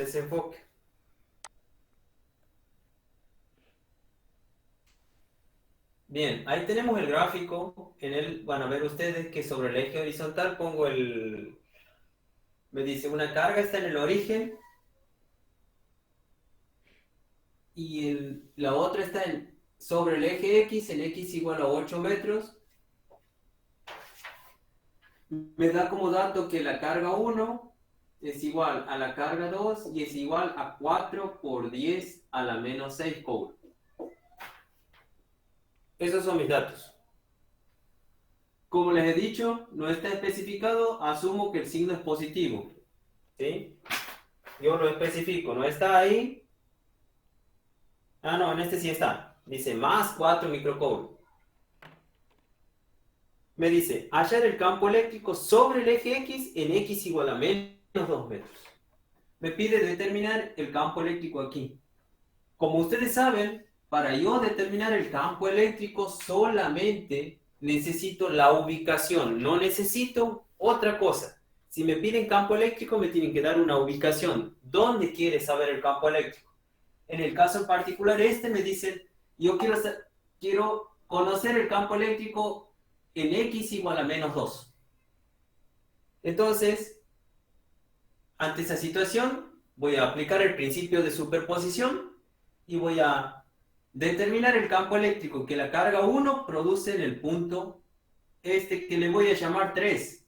desenfoque. Bien, ahí tenemos el gráfico. En él van a ver ustedes que sobre el eje horizontal pongo me dice una carga está en el origen y la otra está sobre el eje X, el X igual a 8 metros. Me da como dato que la carga 1 es igual a la carga 2 y es igual a 4 por 10 a la menos 6 coulomb. Esos son mis datos. Como les he dicho, no está especificado, asumo que el signo es positivo. ¿Sí? Yo lo especifico, no está ahí. Ah, no, en este sí está. Dice más 4 microcoulomb. Me dice, hallar el campo eléctrico sobre el eje X en X igual a menos 2 metros. Me pide determinar el campo eléctrico aquí. Como ustedes saben, para yo determinar el campo eléctrico solamente necesito la ubicación, no necesito otra cosa. Si me piden campo eléctrico, me tienen que dar una ubicación. ¿Dónde quiere saber el campo eléctrico? En el caso en particular me dicen, yo quiero conocer el campo eléctrico en X igual a menos 2. Entonces, ante esa situación, voy a aplicar el principio de superposición y voy a determinar el campo eléctrico que la carga 1 produce en el punto que le voy a llamar 3.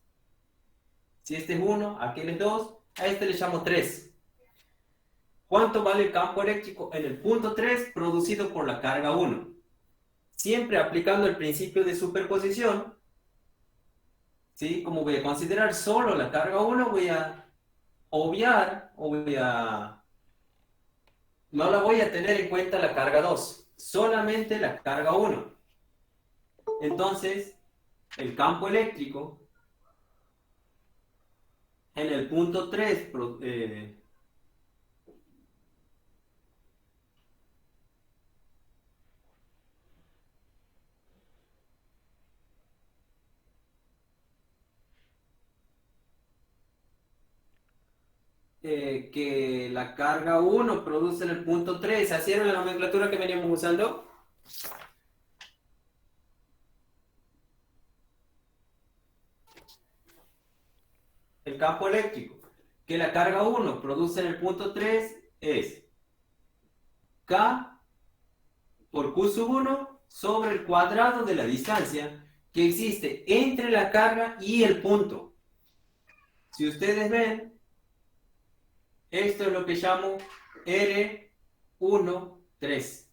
Si este es 1, aquel es 2, a este le llamo 3. ¿Cuánto vale el campo eléctrico en el punto 3 producido por la carga 1? Siempre aplicando el principio de superposición, ¿sí? Como voy a considerar solo la carga 1, voy a obviar no la voy a tener en cuenta la carga 2, solamente la carga 1. Entonces, el campo eléctrico en el punto 3 que la carga 1 produce en el punto 3. ¿Así era la nomenclatura que veníamos usando? El campo eléctrico que la carga 1 produce en el punto 3 es K por Q sub 1 sobre el cuadrado de la distancia que existe entre la carga y el punto. Si ustedes ven, esto es lo que llamo R13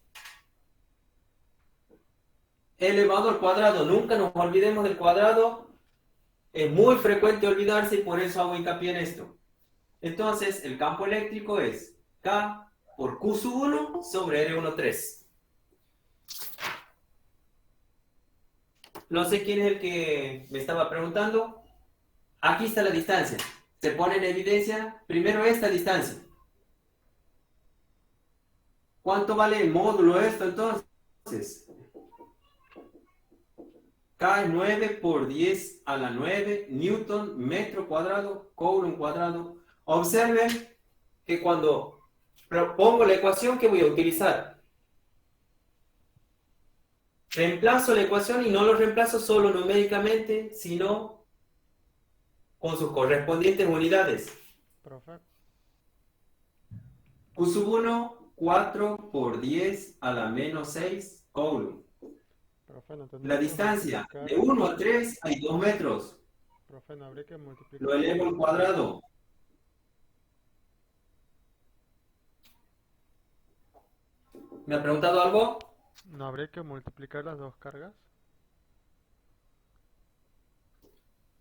elevado al cuadrado. Nunca nos olvidemos del cuadrado. Es muy frecuente olvidarse y por eso hago hincapié en esto. Entonces, el campo eléctrico es K por Q sub 1 sobre R13. No sé quién es el que me estaba preguntando. Aquí está la distancia. Se pone en evidencia primero esta distancia. ¿Cuánto vale el módulo esto entonces? K es 9 por 10 a la 9 newton metro cuadrado, coulomb cuadrado. Observen que cuando propongo la ecuación que voy a utilizar, reemplazo la ecuación y no lo reemplazo solo numéricamente, sino con sus correspondientes unidades. Profe, Q sub 1, 4 por 10 a la menos 6 coulomb. profe, no La tendría que distancia multiplicar. de 1 a 3 hay 2 metros. Profe, no habría que Lo multiplicar la elevo al distancia. cuadrado. ¿Me ha preguntado algo? ¿No habría que multiplicar las dos cargas?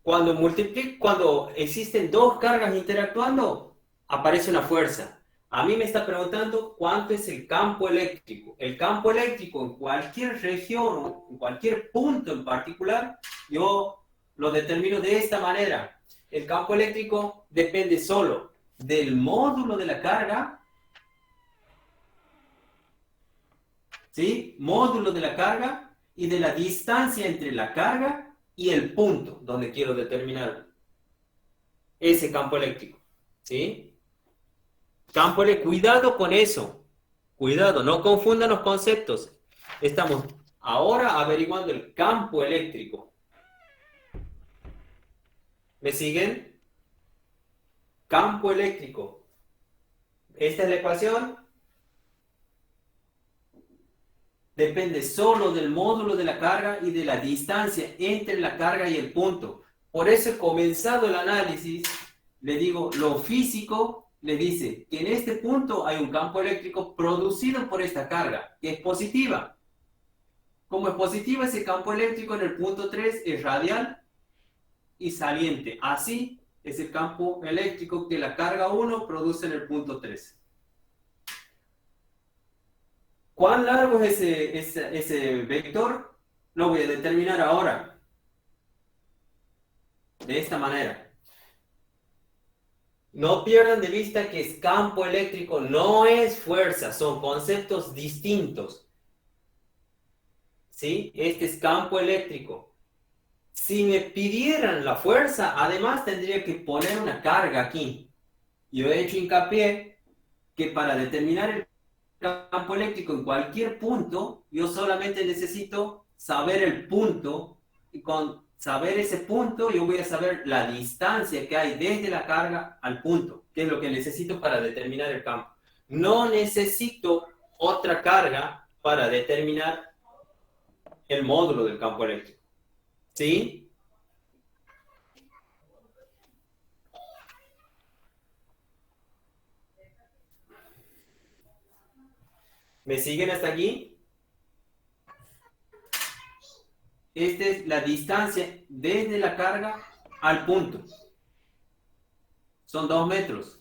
Cuando existen dos cargas interactuando, aparece una fuerza. A mí me está preguntando cuánto es el campo eléctrico. El campo eléctrico en cualquier región, en cualquier punto en particular, yo lo determino de esta manera. El campo eléctrico depende solo del módulo de la carga, ¿sí? Módulo de la carga y de la distancia entre la carga y el punto donde quiero determinar ese campo eléctrico, ¿sí? Cuidado con eso. Cuidado, no confundan los conceptos. Estamos ahora averiguando el campo eléctrico. ¿Me siguen? Campo eléctrico. Esta es la ecuación. Depende solo del módulo de la carga y de la distancia entre la carga y el punto. Por eso he comenzado el análisis. Le digo, lo físico le dice que en este punto hay un campo eléctrico producido por esta carga, que es positiva. Como es positiva, ese campo eléctrico en el punto 3 es radial y saliente. Así es el campo eléctrico que la carga 1 produce en el punto 3. ¿Cuán largo es ese vector? Lo voy a determinar ahora. De esta manera. No pierdan de vista que es campo eléctrico, no es fuerza, son conceptos distintos. ¿Sí? Este es campo eléctrico. Si me pidieran la fuerza, además tendría que poner una carga aquí. Yo he hecho hincapié que para determinar el campo eléctrico en cualquier punto, yo solamente necesito saber el punto, y con saber ese punto yo voy a saber la distancia que hay desde la carga al punto, que es lo que necesito para determinar el campo. No necesito otra carga para determinar el módulo del campo eléctrico. ¿Sí? ¿Me siguen hasta aquí? Esta es la distancia desde la carga al punto. Son 2 metros.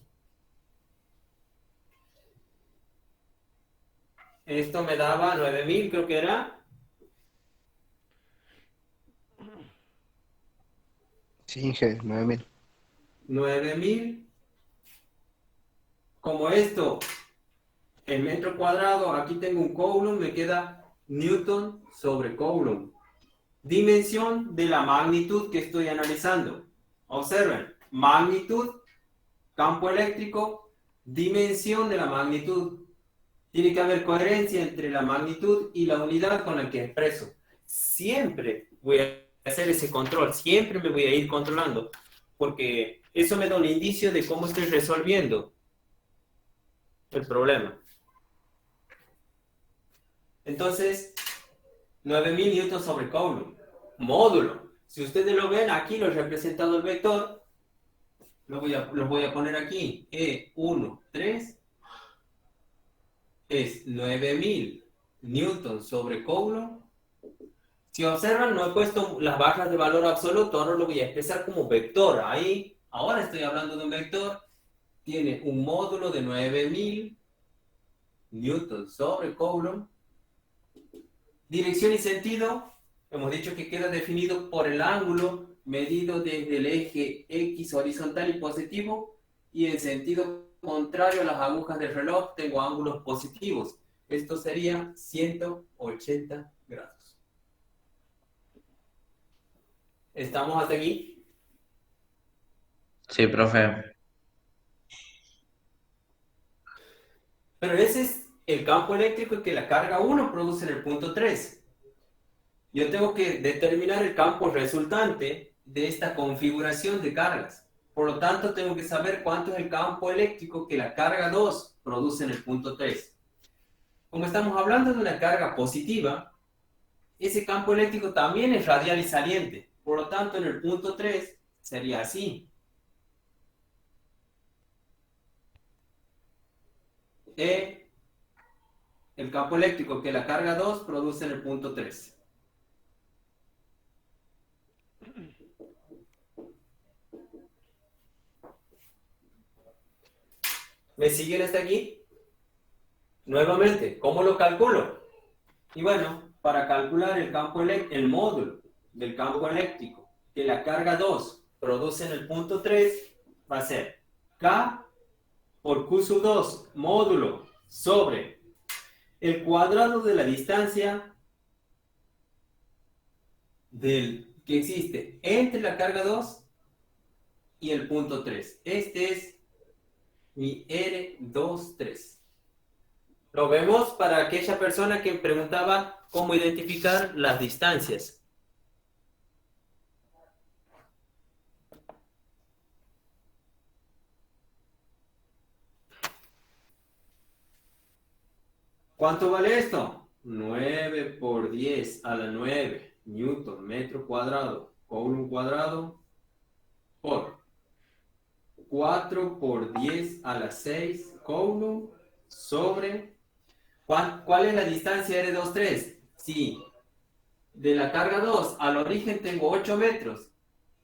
Esto me daba 9000, creo que era. Sí, Inge, 9000. 9000. Como esto, el metro cuadrado, aquí tengo un coulomb, me queda Newton sobre coulomb. Dimensión de la magnitud que estoy analizando. Observen, magnitud, campo eléctrico, dimensión de la magnitud. Tiene que haber coherencia entre la magnitud y la unidad con la que expreso. Siempre voy a hacer ese control, siempre me voy a ir controlando, porque eso me da un indicio de cómo estoy resolviendo el problema. Entonces, 9000 newtons sobre coulomb. Módulo. Si ustedes lo ven, aquí lo he representado el vector. Lo voy a poner aquí. E1, 3 es 9000 newtons sobre coulomb. Si observan, no he puesto las barras de valor absoluto, ahora lo voy a expresar como vector. Ahí, ahora estoy hablando de un vector. Tiene un módulo de 9000 newtons sobre coulomb. Dirección y sentido, hemos dicho que queda definido por el ángulo medido desde el eje X horizontal y positivo, y en sentido contrario a las agujas del reloj tengo ángulos positivos. Esto sería 180 grados. ¿Estamos hasta aquí? Sí, profe. Pero ese es el campo eléctrico que la carga 1 produce en el punto 3. Yo tengo que determinar el campo resultante de esta configuración de cargas. Por lo tanto, tengo que saber cuánto es el campo eléctrico que la carga 2 produce en el punto 3. Como estamos hablando de una carga positiva, ese campo eléctrico también es radial y saliente. Por lo tanto, en el punto 3 sería así. El campo eléctrico que la carga 2 produce en el punto 3. ¿Me siguen hasta aquí? Nuevamente, ¿cómo lo calculo? Y bueno, para calcular el módulo del campo eléctrico que la carga 2 produce en el punto 3, va a ser K por Q sub 2 módulo sobre el cuadrado de la distancia que existe entre la carga 2 y el punto 3. Este es mi R23. Lo vemos para aquella persona que preguntaba cómo identificar las distancias. ¿Cuánto vale esto? 9 por 10 a la 9 newton metro cuadrado, coulomb cuadrado, por 4 por 10 a la 6 coulomb sobre... ¿Cuál es la distancia R23? Sí, de la carga 2 al origen tengo 8 metros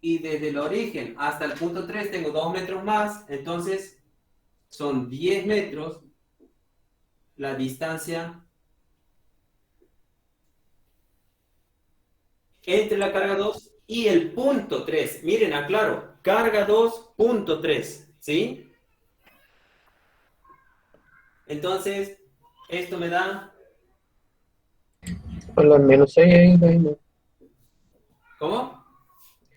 y desde el origen hasta el punto 3 tengo 2 metros más, entonces son 10 metros la distancia entre la carga 2 y el punto 3. Miren, aclaro, carga 2, punto 3, ¿sí? Entonces, esto me da... A la menos 6 ahí, no. ¿Cómo?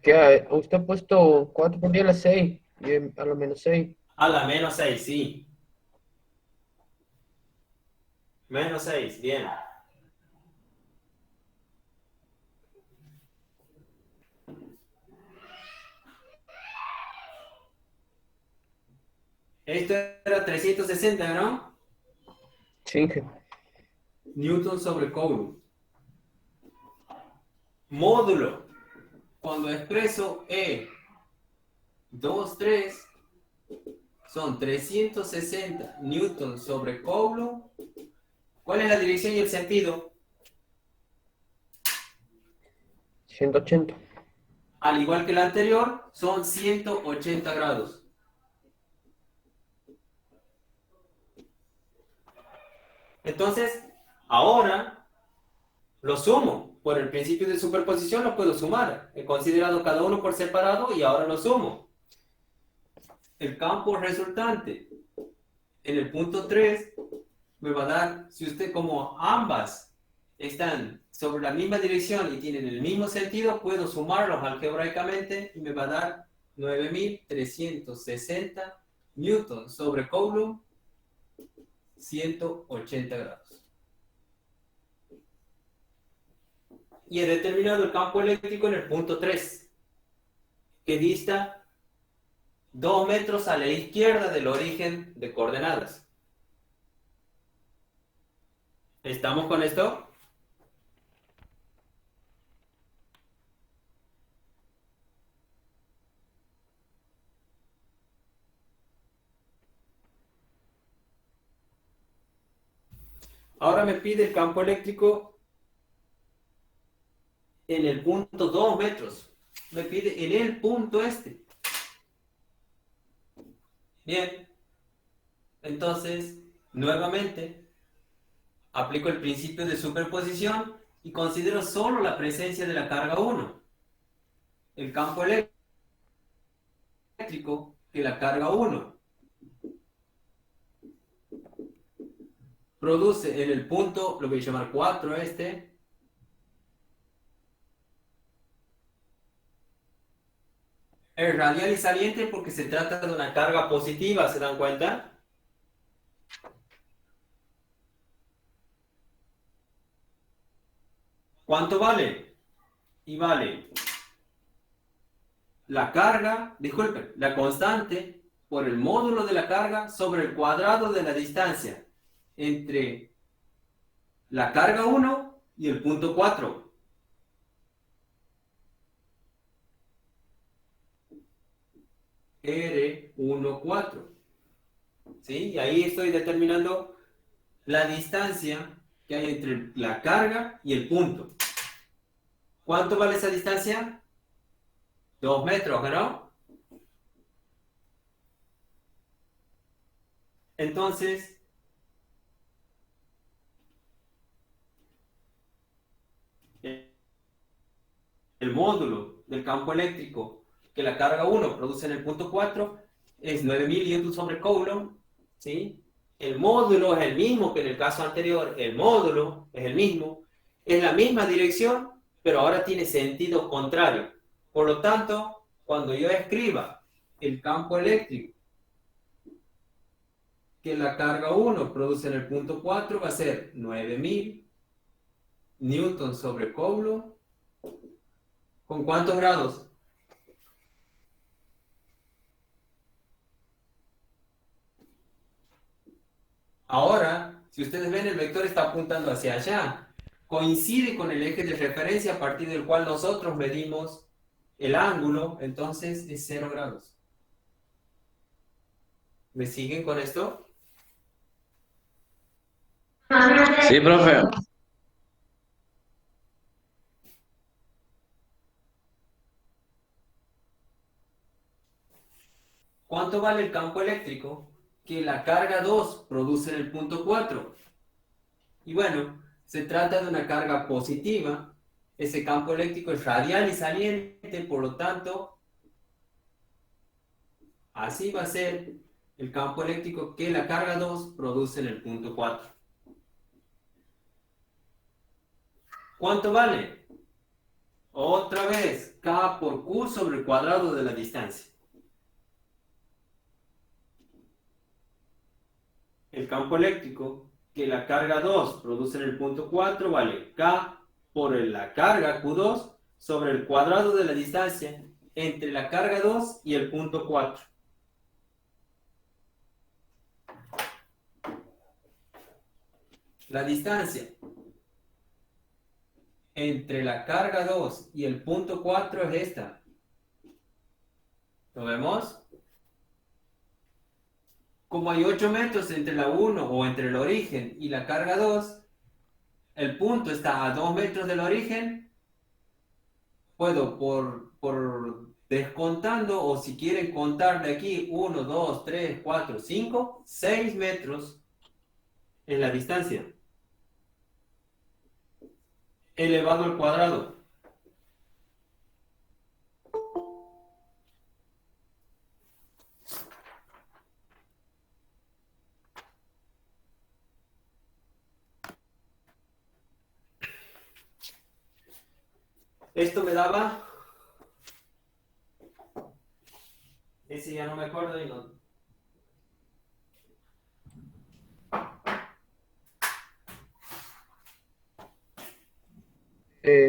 Que usted ha puesto 4 por 10 a las 6. Y a la menos 6. A la menos 6, sí. Menos 6, bien. Esto era 360, ¿no? Sí, jefe. Newton sobre Coulomb. Módulo. Cuando expreso E23 son 360 Newton sobre Coulomb. ¿Cuál es la dirección y el sentido? 180. Al igual que el anterior, son 180 grados. Entonces, ahora lo sumo. Por el principio de superposición lo puedo sumar. He considerado cada uno por separado y ahora lo sumo. El campo resultante en el punto 3 me va a dar, si usted como ambas están sobre la misma dirección y tienen el mismo sentido, puedo sumarlos algebraicamente y me va a dar 9.360 newton sobre Coulomb, 180 grados. Y he determinado el campo eléctrico en el punto 3, que dista 2 metros a la izquierda del origen de coordenadas. ¿Estamos con esto? Ahora me pide el campo eléctrico en el punto 2 metros. Me pide en el punto este. Bien. Entonces, nuevamente, aplico el principio de superposición y considero solo la presencia de la carga 1. El campo eléctrico que la carga 1 produce en el punto, lo voy a llamar 4 este, es radial y saliente porque se trata de una carga positiva, ¿se dan cuenta? ¿Cuánto vale? Y vale la carga, disculpen, la constante por el módulo de la carga sobre el cuadrado de la distancia entre la carga 1 y el punto 4. R14. ¿Sí? Y ahí estoy determinando la distancia que hay entre la carga y el punto. ¿Cuánto vale esa distancia? 2 metros, ¿no? Entonces, el módulo del campo eléctrico que la carga 1 produce en el punto 4 es 9.000 Newton sobre Coulomb, ¿sí? El módulo es el mismo que en el caso anterior, el módulo es el mismo, es la misma dirección, pero ahora tiene sentido contrario. Por lo tanto, cuando yo escriba el campo eléctrico que la carga 1 produce en el punto 4 va a ser 9000 newton sobre coulomb. ¿Con cuántos grados? Ahora, si ustedes ven, el vector está apuntando hacia allá. Coincide con el eje de referencia a partir del cual nosotros medimos el ángulo, entonces es 0 grados. ¿Me siguen con esto? Sí, profe. ¿Cuánto vale el campo eléctrico que la carga 2 produce en el punto 4? Y bueno, se trata de una carga positiva. Ese campo eléctrico es radial y saliente, por lo tanto, así va a ser el campo eléctrico que la carga 2 produce en el punto 4. ¿Cuánto vale? Otra vez, K por Q sobre el cuadrado de la distancia. El campo eléctrico que la carga 2 produce en el punto 4 vale K por la carga Q2 sobre el cuadrado de la distancia entre la carga 2 y el punto 4. La distancia entre la carga 2 y el punto 4 es esta. ¿Lo vemos? Como hay 8 metros entre la 1 o entre el origen y la carga 2, el punto está a 2 metros del origen, puedo por descontando, o si quieren contar de aquí, 1, 2, 3, 4, 5, 6 metros es la distancia, elevado al cuadrado. Esto me daba, ese ya no me acuerdo y no.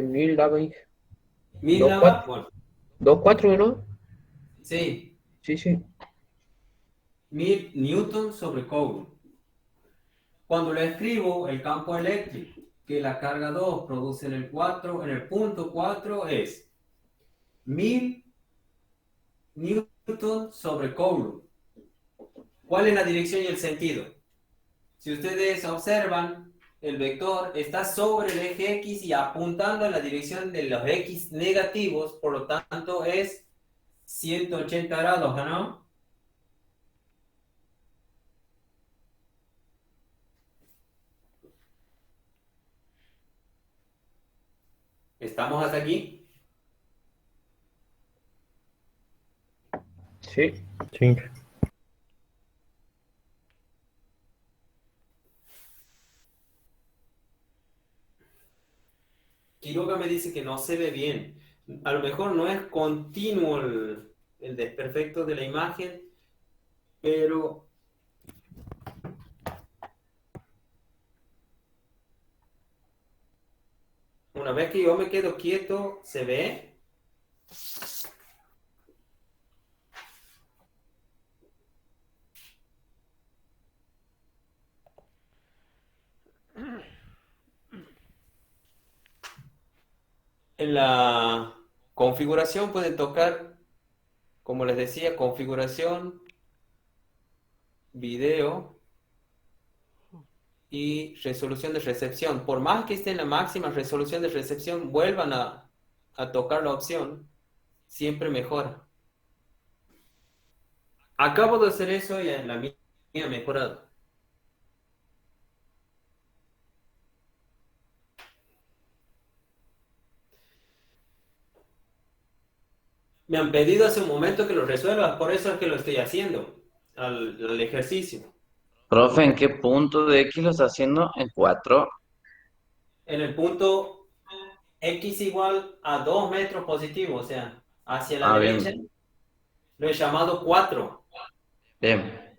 Mil daba ahí. Mil Dos daba, cuatro. bueno, 2,4, ¿no? sí, Sí, sí. 1000 newton sobre coulomb. Cuando le escribo el campo eléctrico que la carga 2 produce en el punto 4 es 1000 newton sobre coulomb. ¿Cuál es la dirección y el sentido? Si ustedes observan, el vector está sobre el eje X y apuntando a la dirección de los X negativos, por lo tanto es 180 grados, ¿no? ¿Estamos hasta aquí? Sí. Sí. Quiroga me dice que no se ve bien. A lo mejor no es continuo el desperfecto de la imagen, pero una vez que yo me quedo quieto, ¿se ve? En la configuración pueden tocar, como les decía, configuración, video y resolución de recepción. Por más que esté en la máxima resolución de recepción, vuelvan a tocar la opción, siempre mejora. Acabo de hacer eso y en la mía ha mejorado. Me han pedido hace un momento que lo resuelva, por eso es que lo estoy haciendo, al ejercicio. Profe, ¿en qué punto de X lo está haciendo? En 4. En el punto X igual a 2 metros positivos, o sea, hacia la Ah, derecha, bien. lo he llamado 4. Bien.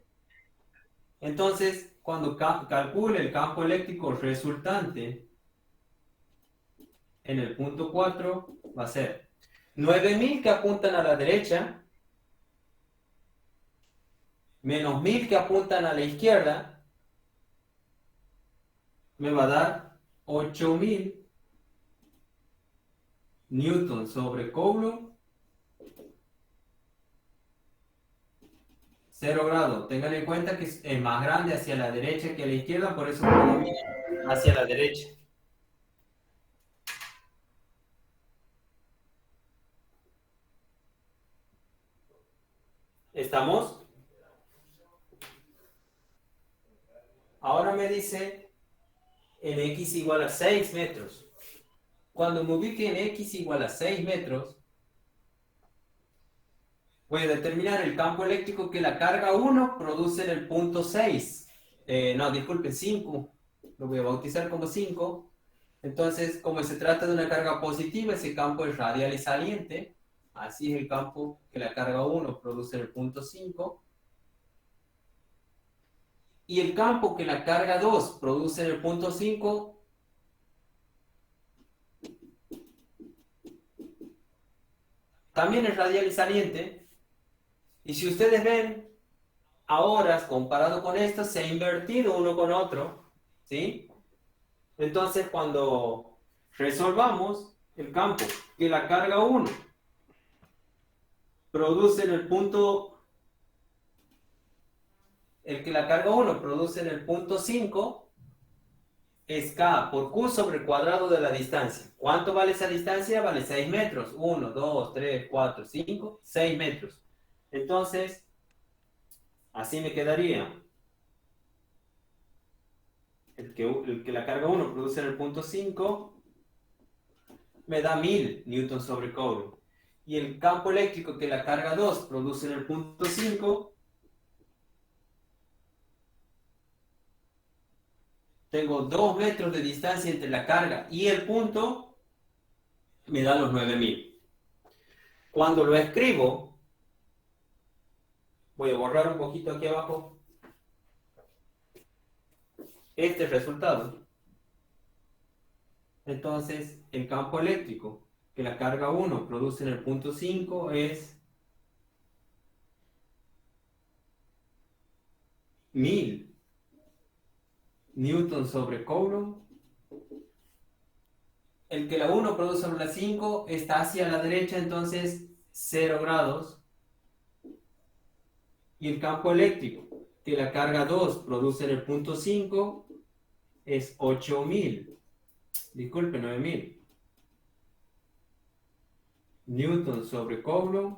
Entonces, cuando calcule el campo eléctrico resultante en el punto 4, va a ser 9.000 que apuntan a la derecha, menos 1.000 que apuntan a la izquierda, me va a dar 8.000 newton sobre Coulomb, 0 grados. Tengan en cuenta que es más grande hacia la derecha que a la izquierda, por eso predomina hacia la derecha. ¿Estamos? Ahora me dice en x igual a 6 metros. Cuando me ubique en x igual a 6 metros, voy a determinar el campo eléctrico que la carga 1 produce en el punto 6. No, disculpen, 5. Lo voy a bautizar como 5. Entonces, como se trata de una carga positiva, ese campo es radial y saliente. Así es el campo que la carga 1 produce en el punto 5. Y el campo que la carga 2 produce en el punto 5 también es radial y saliente. Y si ustedes ven, ahora comparado con esto, se ha invertido uno con otro, ¿sí? Entonces, cuando resolvamos el campo que la carga 1 produce en el punto, el que la carga 1 produce en el punto 5, es K por Q sobre el cuadrado de la distancia. ¿Cuánto vale esa distancia? Vale 6 metros. 1, 2, 3, 4, 5, 6 metros. Entonces, así me quedaría. El que la carga 1 produce en el punto 5 me da 1000 newton sobre Coulomb. Y el campo eléctrico que la carga 2 produce en el punto 5, tengo 2 metros de distancia entre la carga y el punto, me da los 9000. Cuando lo escribo, voy a borrar un poquito aquí abajo este resultado. Entonces, el campo eléctrico que la carga 1 produce en el punto 5 es 1000 newton sobre Coulomb. El que la 1 produce sobre la 5 está hacia la derecha, entonces 0 grados. Y el campo eléctrico que la carga 2 produce en el punto 5 es 8000, disculpe, 9000 newton sobre Coulomb.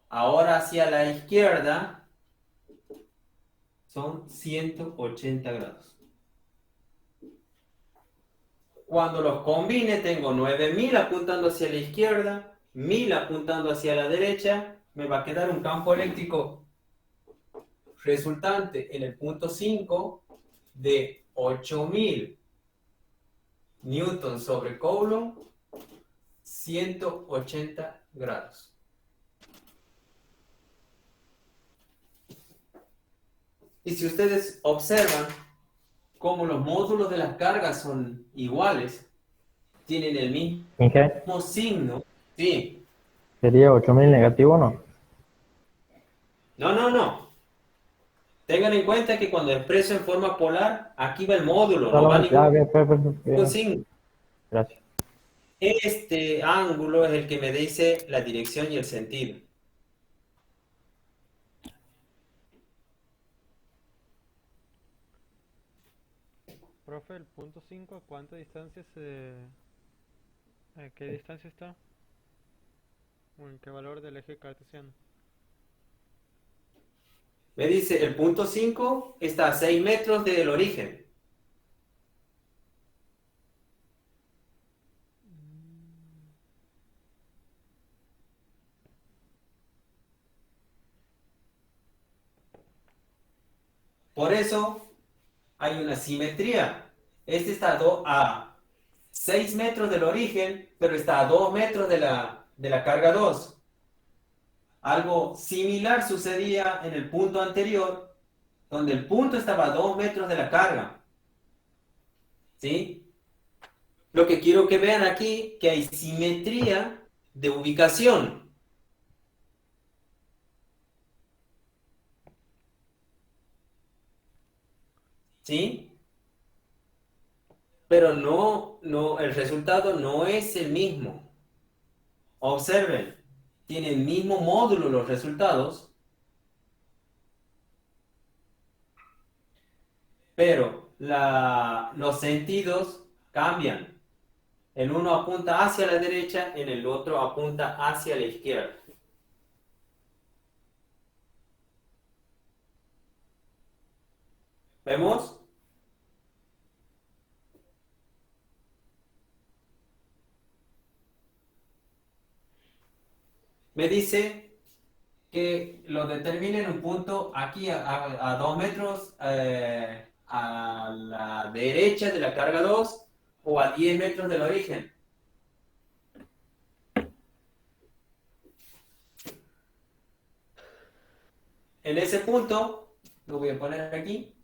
Ahora hacia la izquierda son 180 grados. Cuando los combine tengo 9000 apuntando hacia la izquierda, 1000 apuntando hacia la derecha. Me va a quedar un campo eléctrico resultante en el punto 5 de 8000 newton sobre Coulomb, 180 grados. Y si ustedes observan cómo los módulos de las cargas son iguales, tienen el Inge, mismo signo, sí. ¿sería 8000 negativo o no? No. Tengan en cuenta que cuando expreso en forma polar, aquí va el módulo, no va Solamente, ah, ningún bien, bien. signo. Gracias. Este ángulo es el que me dice la dirección y el sentido. Profe, el punto 5, ¿a cuánta distancia ¿a qué distancia está? ¿O en qué valor del eje cartesiano? Me dice el punto 5 está a 6 metros del origen. Por eso hay una simetría. Este está a 6 metros del origen, pero está a 2 metros de la carga 2. Algo similar sucedía en el punto anterior, donde el punto estaba a 2 metros de la carga. ¿Sí? Lo que quiero que vean aquí, que hay simetría de ubicación. ¿Sí? Pero no, el resultado no es el mismo. Observen, tiene el mismo módulo los resultados, pero los sentidos cambian. El uno apunta hacia la derecha, en el otro apunta hacia la izquierda. ¿Vemos? Me dice que lo determine en un punto aquí a 2 metros a la derecha de la carga 2 o a 10 metros del origen. En ese punto, lo voy a poner aquí,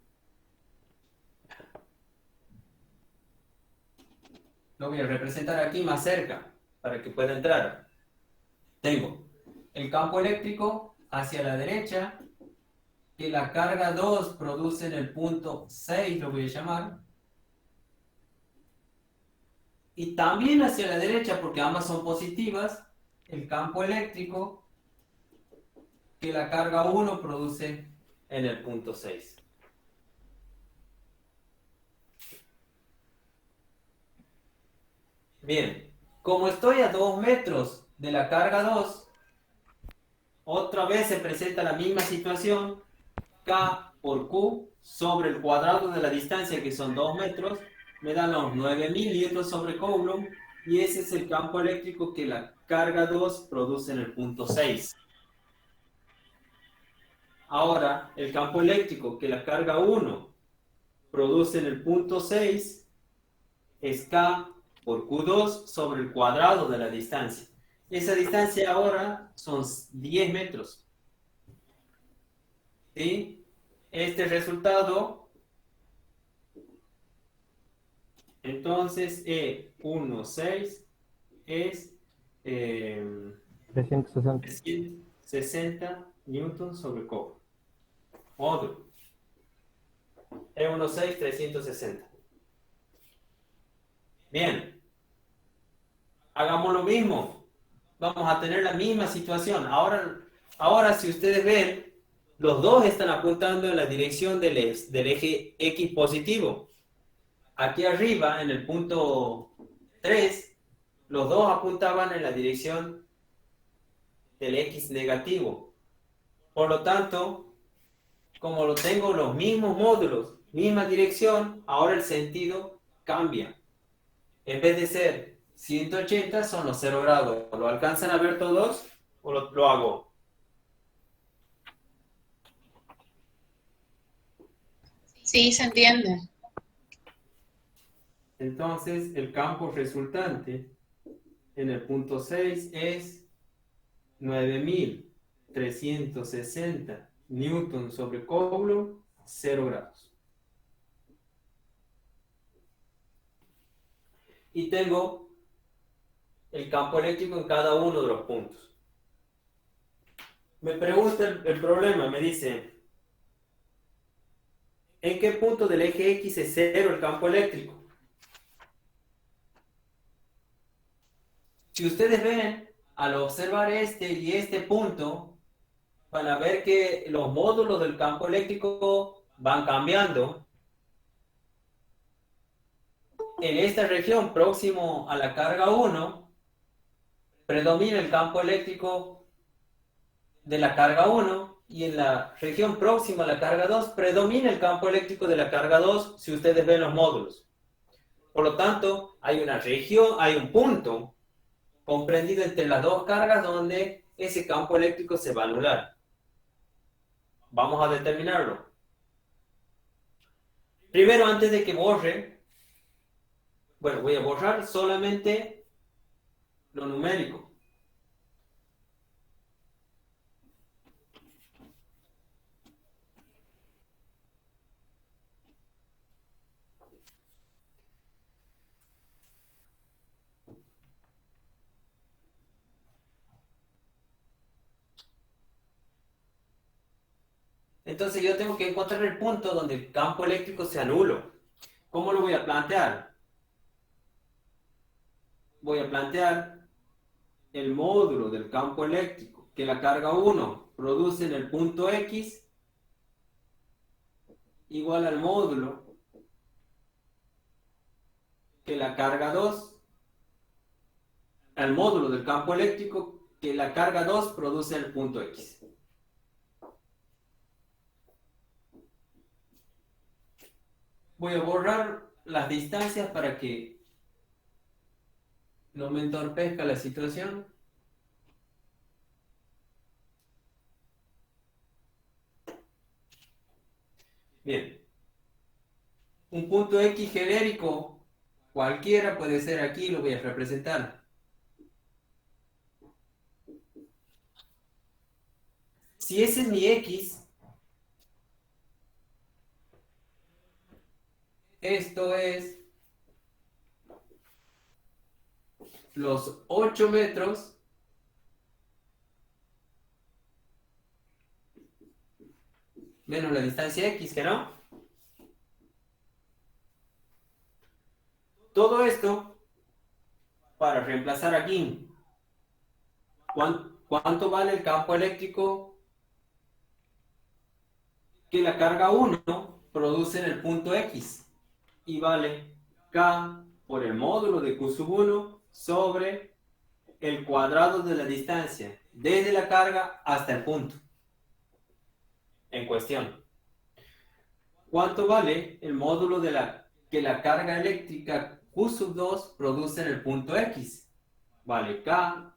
lo voy a representar aquí más cerca para que pueda entrar. Tengo el campo eléctrico hacia la derecha, que la carga 2 produce en el punto 6, lo voy a llamar, y también hacia la derecha, porque ambas son positivas, el campo eléctrico que la carga 1 produce en el punto 6. Bien, como estoy a 2 metros de la carga 2, otra vez se presenta la misma situación, K por Q sobre el cuadrado de la distancia, que son 2 metros, me dan los 9000 newtons sobre Coulomb, y ese es el campo eléctrico que la carga 2 produce en el punto 6. Ahora, el campo eléctrico que la carga 1 produce en el punto 6 es K por Q2 sobre el cuadrado de la distancia. Esa distancia ahora son 10 metros. ¿Sí? Este resultado, entonces, E16 es 360. 360 newtons sobre cobre. Otro. E16, 360. Bien. Hagamos lo mismo. Vamos a tener la misma situación. Ahora si ustedes ven, los dos están apuntando en la dirección del eje X positivo. Aquí arriba, en el punto 3, los dos apuntaban en la dirección del X negativo. Por lo tanto, como lo tengo los mismos módulos, misma dirección, ahora el sentido cambia. En vez de ser 180, son los 0 grados. ¿Lo alcanzan a ver todos o lo hago? Sí, se entiende. Entonces, el campo resultante en el punto 6 es 9360 newtons sobre Coulomb, 0 grados. Y tengo el campo eléctrico en cada uno de los puntos. Me pregunta el problema, me dice, ¿en qué punto del eje X es 0 el campo eléctrico? Si ustedes ven, al observar este y este punto, van a ver que los módulos del campo eléctrico van cambiando. En esta región, próximo a la carga 1, predomina el campo eléctrico de la carga 1, y en la región próxima a la carga 2, predomina el campo eléctrico de la carga 2, si ustedes ven los módulos. Por lo tanto, hay una región, hay un punto comprendido entre las dos cargas donde ese campo eléctrico se va a anular. Vamos a determinarlo. Primero, antes de que borre, bueno, voy a borrar solamente lo numérico. Entonces yo tengo que encontrar el punto donde el campo eléctrico sea nulo. ¿Cómo lo voy a plantear? Voy a plantear el módulo del campo eléctrico que la carga 1 produce en el punto X igual al módulo que la carga 2, al módulo del campo eléctrico que la carga 2 produce en el punto X. Voy a borrar las distancias para que no me entorpezca la situación. Bien. Un punto X genérico, cualquiera puede ser aquí, lo voy a representar. Si ese es mi X, esto es los 8 metros menos la distancia X, ¿que no? Todo esto para reemplazar aquí. ¿Cuánto vale el campo eléctrico que la carga 1 produce en el punto X? Y vale K por el módulo de Q sub 1 sobre el cuadrado de la distancia desde la carga hasta el punto en cuestión. ¿Cuánto vale el módulo que la carga eléctrica Q sub 2 produce en el punto X? Vale K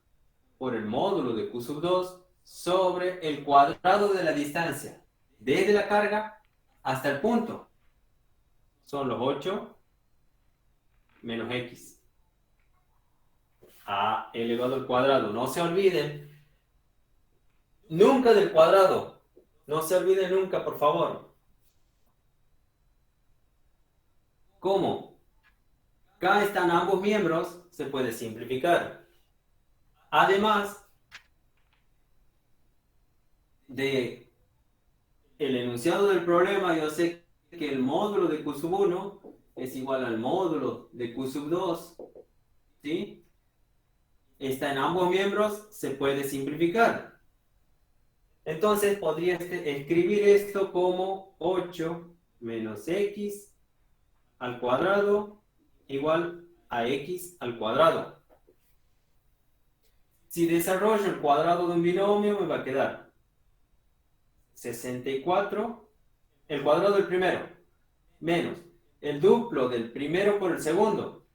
por el módulo de Q sub 2 sobre el cuadrado de la distancia desde la carga hasta el punto. Son los 8 menos X. A elevado al cuadrado. No se olviden nunca del cuadrado. No se olviden nunca, por favor. ¿Cómo? K están ambos miembros, se puede simplificar. Además de el enunciado del problema, yo sé que el módulo de Q sub 1 es igual al módulo de Q sub 2, ¿sí? Está en ambos miembros, se puede simplificar. Entonces podría escribir esto como 8 menos X al cuadrado igual a X al cuadrado. Si desarrollo el cuadrado de un binomio, me va a quedar 64, el cuadrado del primero, menos el duplo del primero por el segundo,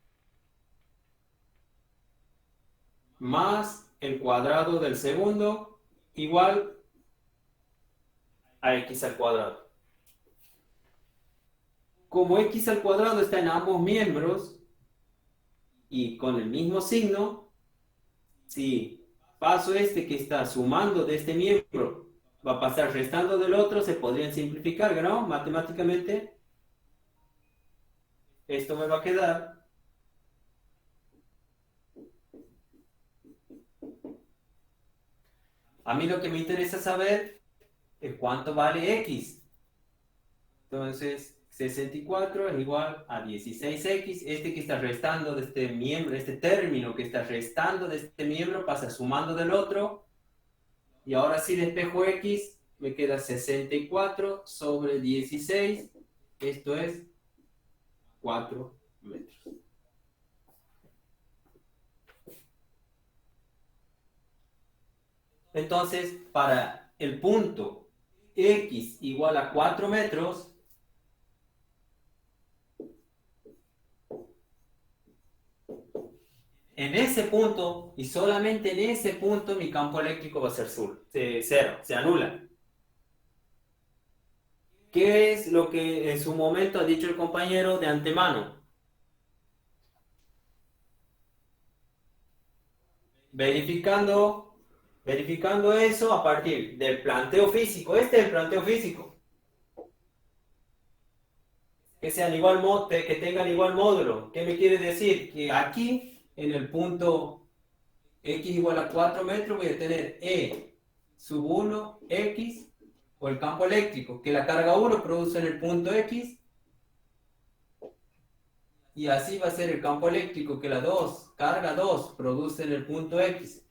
más el cuadrado del segundo, igual a X al cuadrado. Como X al cuadrado está en ambos miembros, y con el mismo signo, si paso este que está sumando de este miembro, va a pasar restando del otro, se podrían simplificar, ¿no? Matemáticamente, esto me va a quedar a mí lo que me interesa saber es cuánto vale X. Entonces, 64 es igual a 16X. Este que está restando de este miembro, este término que está restando de este miembro, pasa sumando del otro. Y ahora si despejo X, me queda 64 sobre 16. Esto es 4 metros. Entonces, para el punto X igual a 4 metros, en ese punto, y solamente en ese punto, mi campo eléctrico va a ser cero, se anula. ¿Qué es lo que en su momento ha dicho el compañero de antemano? Verificando eso a partir del planteo físico. Este es el planteo físico. Que tengan igual módulo. ¿Qué me quiere decir? Que aquí, en el punto X igual a 4 metros, voy a tener E sub 1 X o el campo eléctrico que la carga 1 produce en el punto X, y así va a ser el campo eléctrico que la carga 2 produce en el punto X.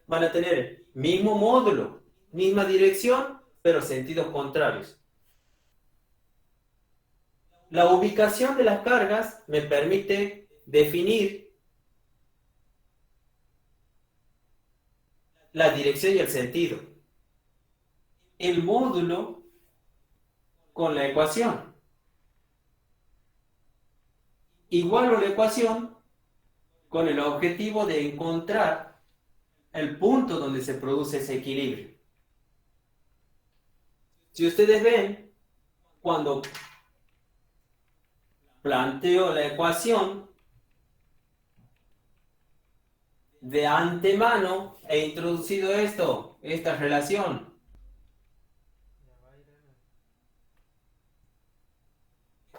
Van a tener mismo módulo, misma dirección, pero sentidos contrarios. La ubicación de las cargas me permite definir la dirección y el sentido. El módulo con la ecuación. Igualo la ecuación con el objetivo de encontrar el punto donde se produce ese equilibrio. Si ustedes ven, cuando planteo la ecuación, de antemano he introducido esta relación.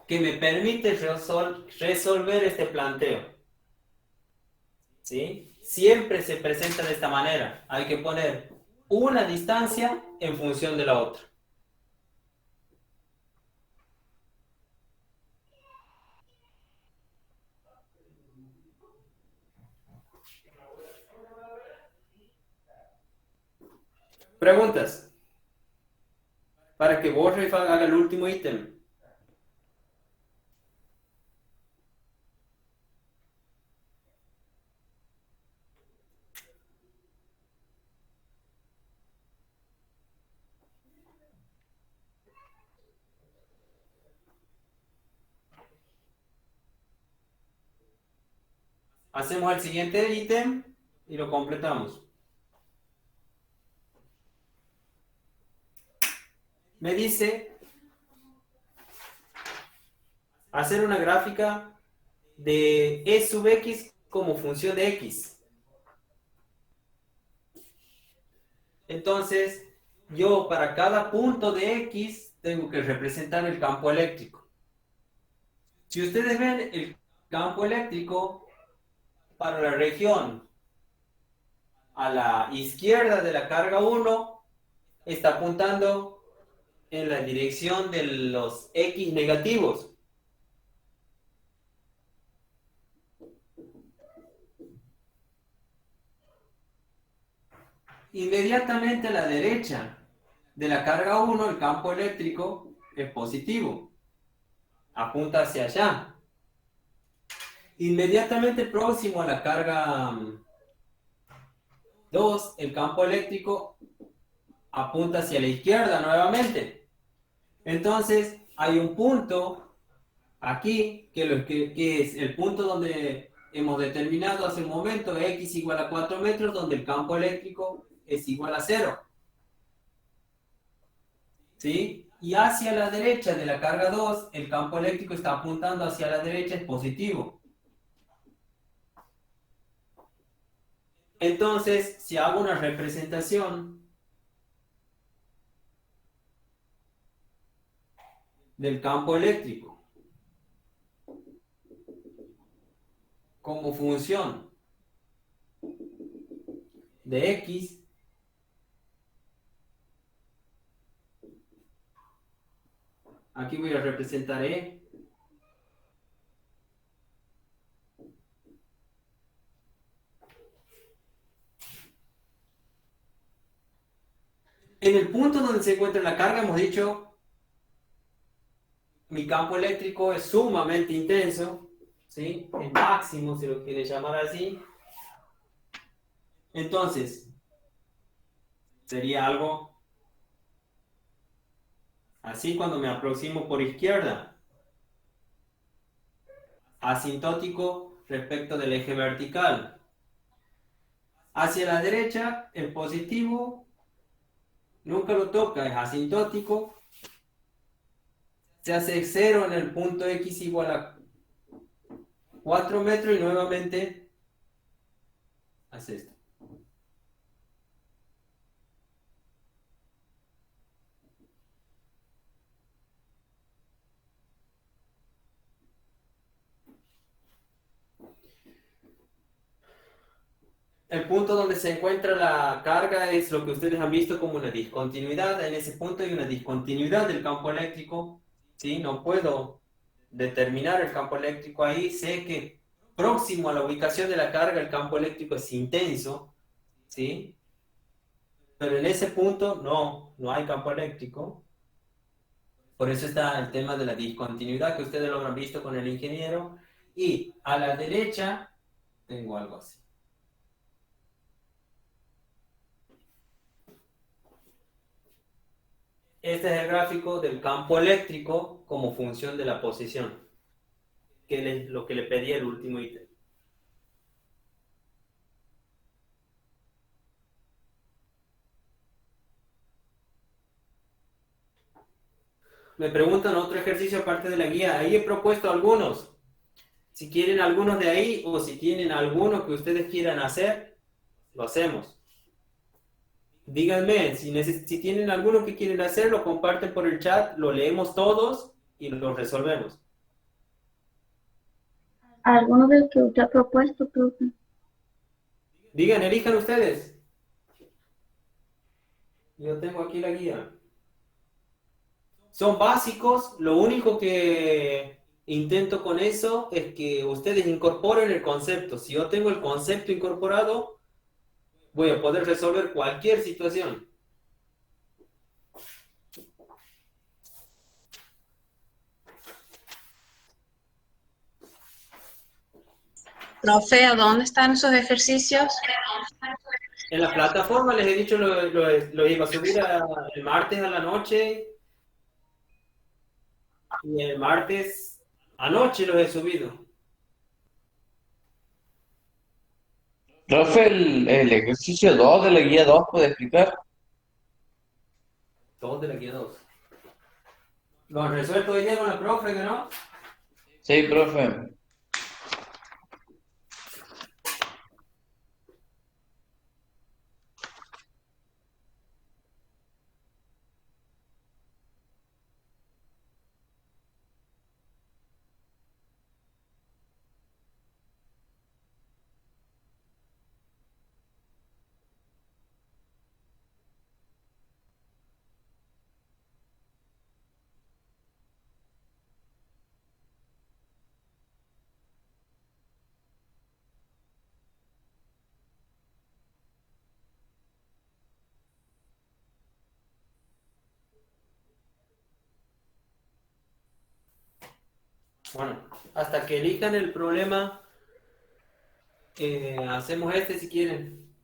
Que me permite resolver este planteo. ¿Sí? Siempre se presenta de esta manera. Hay que poner una distancia en función de la otra. Preguntas. Para que borre y haga el último ítem. Hacemos el siguiente ítem y lo completamos. Me dice hacer una gráfica de E sub X como función de X. Entonces, yo para cada punto de X tengo que representar el campo eléctrico. Si ustedes ven el campo eléctrico para la región a la izquierda de la carga 1, está apuntando en la dirección de los X negativos. Inmediatamente a la derecha de la carga 1, el campo eléctrico es positivo. Apunta hacia allá. Inmediatamente próximo a la carga 2, el campo eléctrico apunta hacia la izquierda nuevamente. Entonces, hay un punto aquí, que es el punto donde hemos determinado hace un momento, X igual a 4 metros, donde el campo eléctrico es igual a 0. ¿Sí? Y hacia la derecha de la carga 2, el campo eléctrico está apuntando hacia la derecha, es positivo. Entonces, si hago una representación del campo eléctrico como función de X, aquí voy a representar E. En el punto donde se encuentra la carga, hemos dicho, mi campo eléctrico es sumamente intenso, ¿sí? Es máximo, si lo quiere llamar así. Entonces, sería algo así cuando me aproximo por izquierda. Asintótico respecto del eje vertical. Hacia la derecha, el positivo nunca lo toca, es asintótico. Se hace 0 en el punto X igual a 4 metros y nuevamente hace esto. El punto donde se encuentra la carga es lo que ustedes han visto como una discontinuidad. En ese punto hay una discontinuidad del campo eléctrico, ¿sí? No puedo determinar el campo eléctrico ahí. Sé que próximo a la ubicación de la carga el campo eléctrico es intenso, ¿sí? Pero en ese punto no hay campo eléctrico. Por eso está el tema de la discontinuidad que ustedes lo habrán visto con el ingeniero. Y a la derecha tengo algo así. Este es el gráfico del campo eléctrico como función de la posición, que es lo que le pedí el último ítem. Me preguntan otro ejercicio aparte de la guía. Ahí he propuesto algunos. Si quieren algunos de ahí o si tienen alguno que ustedes quieran hacer, lo hacemos. Díganme, si tienen alguno que quieren hacer, lo comparten por el chat, lo leemos todos y lo resolvemos. Alguno del que usted ha propuesto, profe. Digan, elijan ustedes. Yo tengo aquí la guía. Son básicos, lo único que intento con eso es que ustedes incorporen el concepto. Si yo tengo el concepto incorporado, voy a poder resolver cualquier situación. Profe, ¿a dónde están esos ejercicios? En la plataforma les he dicho lo iba a subir el martes a la noche y el martes anoche los he subido. Profe, el ejercicio 2 de la guía 2 ¿puede explicar? Todos de la guía 2. ¿Lo han resuelto hoy día con la profe, no? Sí, profe. Bueno, hasta que elijan el problema, hacemos este si quieren.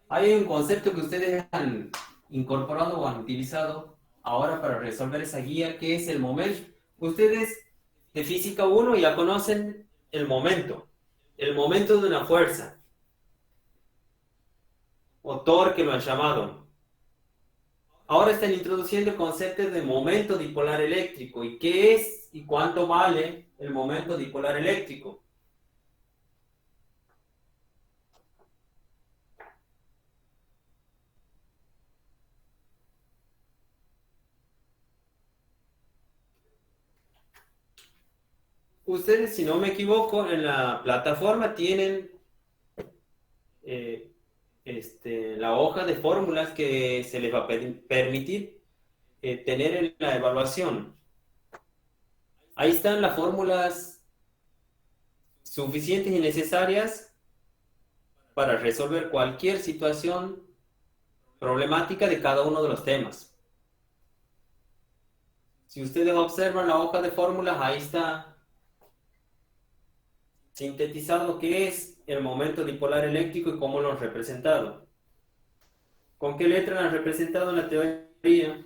Hay un concepto que ustedes han incorporado o han utilizado ahora para resolver esa guía, que es el momento. Ustedes de física 1 ya conocen el momento de una fuerza, o torque lo han llamado. Ahora están introduciendo el concepto de momento dipolar eléctrico. ¿Y qué es y cuánto vale el momento dipolar eléctrico? Ustedes, si no me equivoco, en la plataforma tienen la hoja de fórmulas que se les va a permitir tener en la evaluación. Ahí están las fórmulas suficientes y necesarias para resolver cualquier situación problemática de cada uno de los temas. Si ustedes observan la hoja de fórmulas, ahí está sintetizado qué es el momento dipolar eléctrico y cómo lo han representado. ¿Con qué letra lo han representado en la teoría?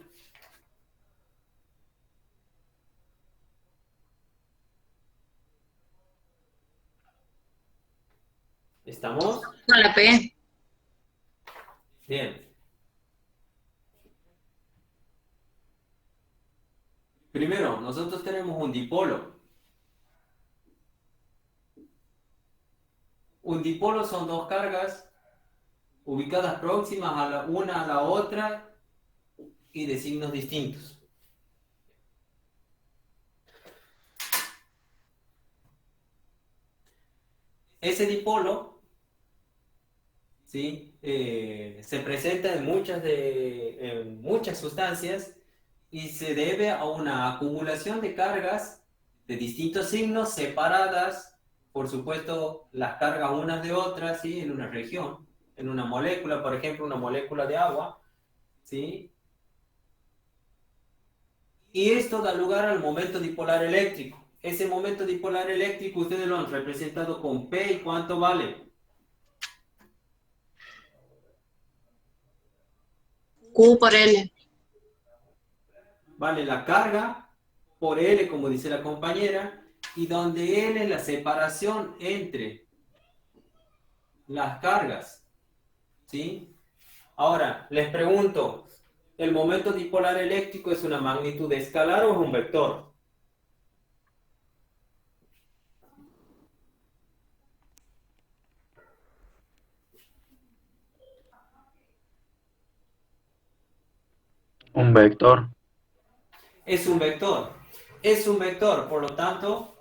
¿Estamos? Con la P. Bien. Primero, nosotros tenemos un dipolo. Un dipolo son dos cargas ubicadas próximas a una a la otra y de signos distintos. Ese dipolo, ¿sí? Se presenta en muchas sustancias y se debe a una acumulación de cargas de distintos signos separadas, por supuesto, las cargas unas de otras, ¿sí? En una región, en una molécula, por ejemplo, una molécula de agua, ¿sí? Y esto da lugar al momento dipolar eléctrico. Ese momento dipolar eléctrico ustedes lo han representado con P, ¿y cuánto vale? Q por L. Vale la carga por L, como dice la compañera, y donde L es la separación entre las cargas, ¿sí? Ahora, les pregunto, ¿el momento dipolar eléctrico es una magnitud escalar o es un vector? Un vector. Es un vector. Es un vector, por lo tanto,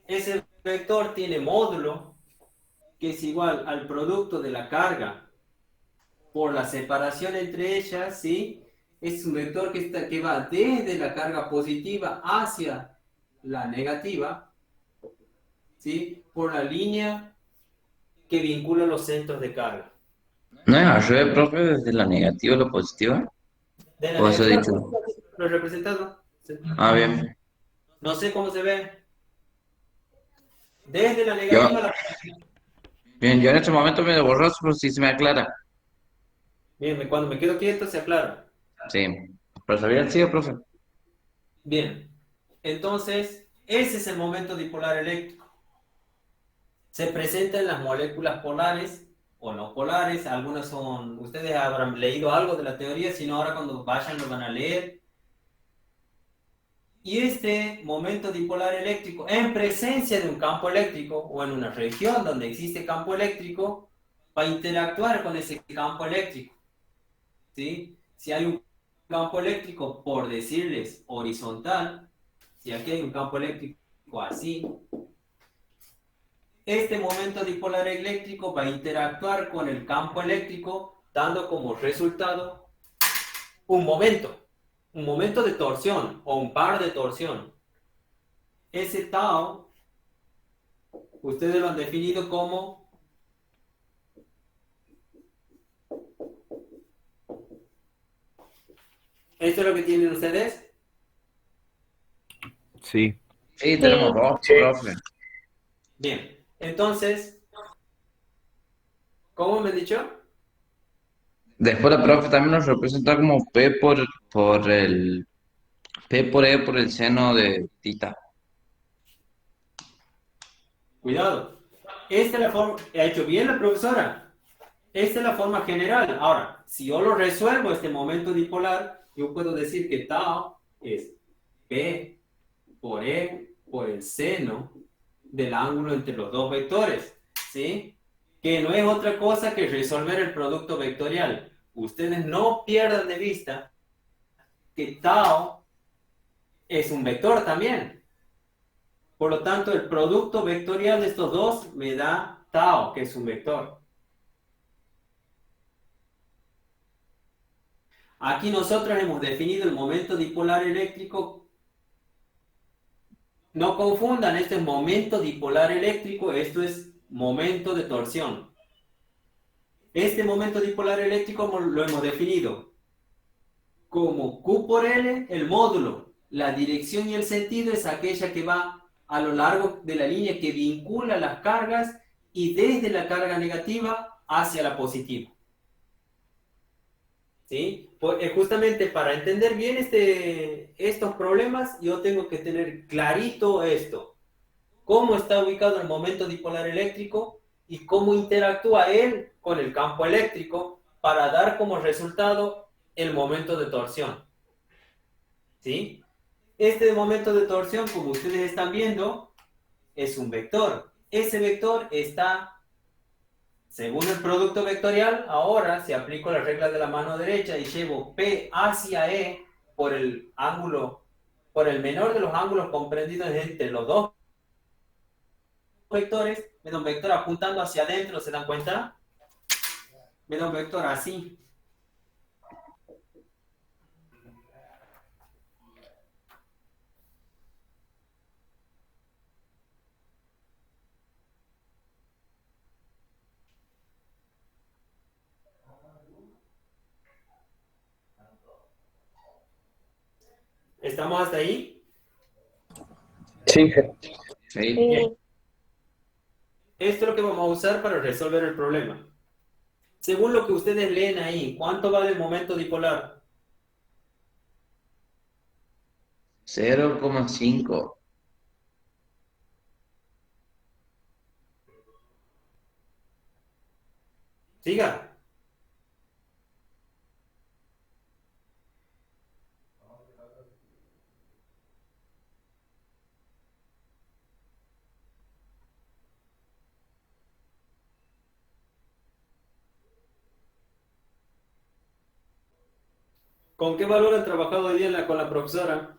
ese vector tiene módulo que es igual al producto de la carga por la separación entre ellas, ¿sí? Es un vector que va desde la carga positiva hacia la negativa, ¿sí? Por la línea que vincula los centros de carga. ¿No es al revés, profe, desde la negativa a la positiva? De la ¿O eso he negativa, dicho? lo he representado. Sí. Ah, bien. No sé cómo se ve. Desde la Yo, negativa a la... bien, yo en este momento medio borroso, pero sí se me aclara. Bien, cuando me quedo quieto se aclara. Sí. Pero sabía sí, profe. Bien, entonces, ese es el momento dipolar eléctrico. Se presenta en las moléculas polares o no polares. Algunas son, ustedes habrán leído algo de la teoría, si no ahora cuando vayan lo van a leer. Y este momento dipolar eléctrico, en presencia de un campo eléctrico o en una región donde existe campo eléctrico, va a interactuar con ese campo eléctrico, ¿sí? Si hay un campo eléctrico, por decirles horizontal, si aquí hay un campo eléctrico así, este momento dipolar eléctrico va a interactuar con el campo eléctrico, dando como resultado un momento de torsión o un par de torsión. Ese tau, ustedes lo han definido como ¿esto es lo que tienen ustedes? Sí. Sí, tenemos dos, Sí. profe. Bien, entonces, ¿cómo me han dicho? Después la profe también nos representa como P por el P por E por el seno de tita. Cuidado. Esta es la forma, ha hecho bien la profesora. Esta es la forma general. Ahora, si yo lo resuelvo este momento dipolar, yo puedo decir que tau es P por E por el seno del ángulo entre los dos vectores, ¿sí? Que no es otra cosa que resolver el producto vectorial. Ustedes no pierdan de vista que tau es un vector también. Por lo tanto, el producto vectorial de estos dos me da tau, que es un vector. Aquí nosotros hemos definido el momento dipolar eléctrico. No confundan, este es momento dipolar eléctrico, esto es momento de torsión. Este momento dipolar eléctrico lo hemos definido como Q por L, el módulo. La dirección y el sentido es aquella que va a lo largo de la línea que vincula las cargas y desde la carga negativa hacia la positiva. ¿Sí? Justamente para entender bien estos problemas, yo tengo que tener clarito esto. Cómo está ubicado el momento dipolar eléctrico y cómo interactúa él con el campo eléctrico para dar como resultado el momento de torsión. ¿Sí? Este momento de torsión, como ustedes están viendo, es un vector. Ese vector está Según el producto vectorial, ahora si aplico la regla de la mano derecha y llevo P hacia E por el ángulo, por el menor de los ángulos comprendidos entre los dos vectores, me da un vector apuntando hacia adentro, ¿se dan cuenta? Me da un vector así. ¿Estamos hasta ahí? Sí, jefe. Sí. Bien. Esto es lo que vamos a usar para resolver el problema. Según lo que ustedes leen ahí, ¿cuánto vale el momento dipolar? 0,5. Siga. ¿Con qué valor han trabajado hoy día con la profesora?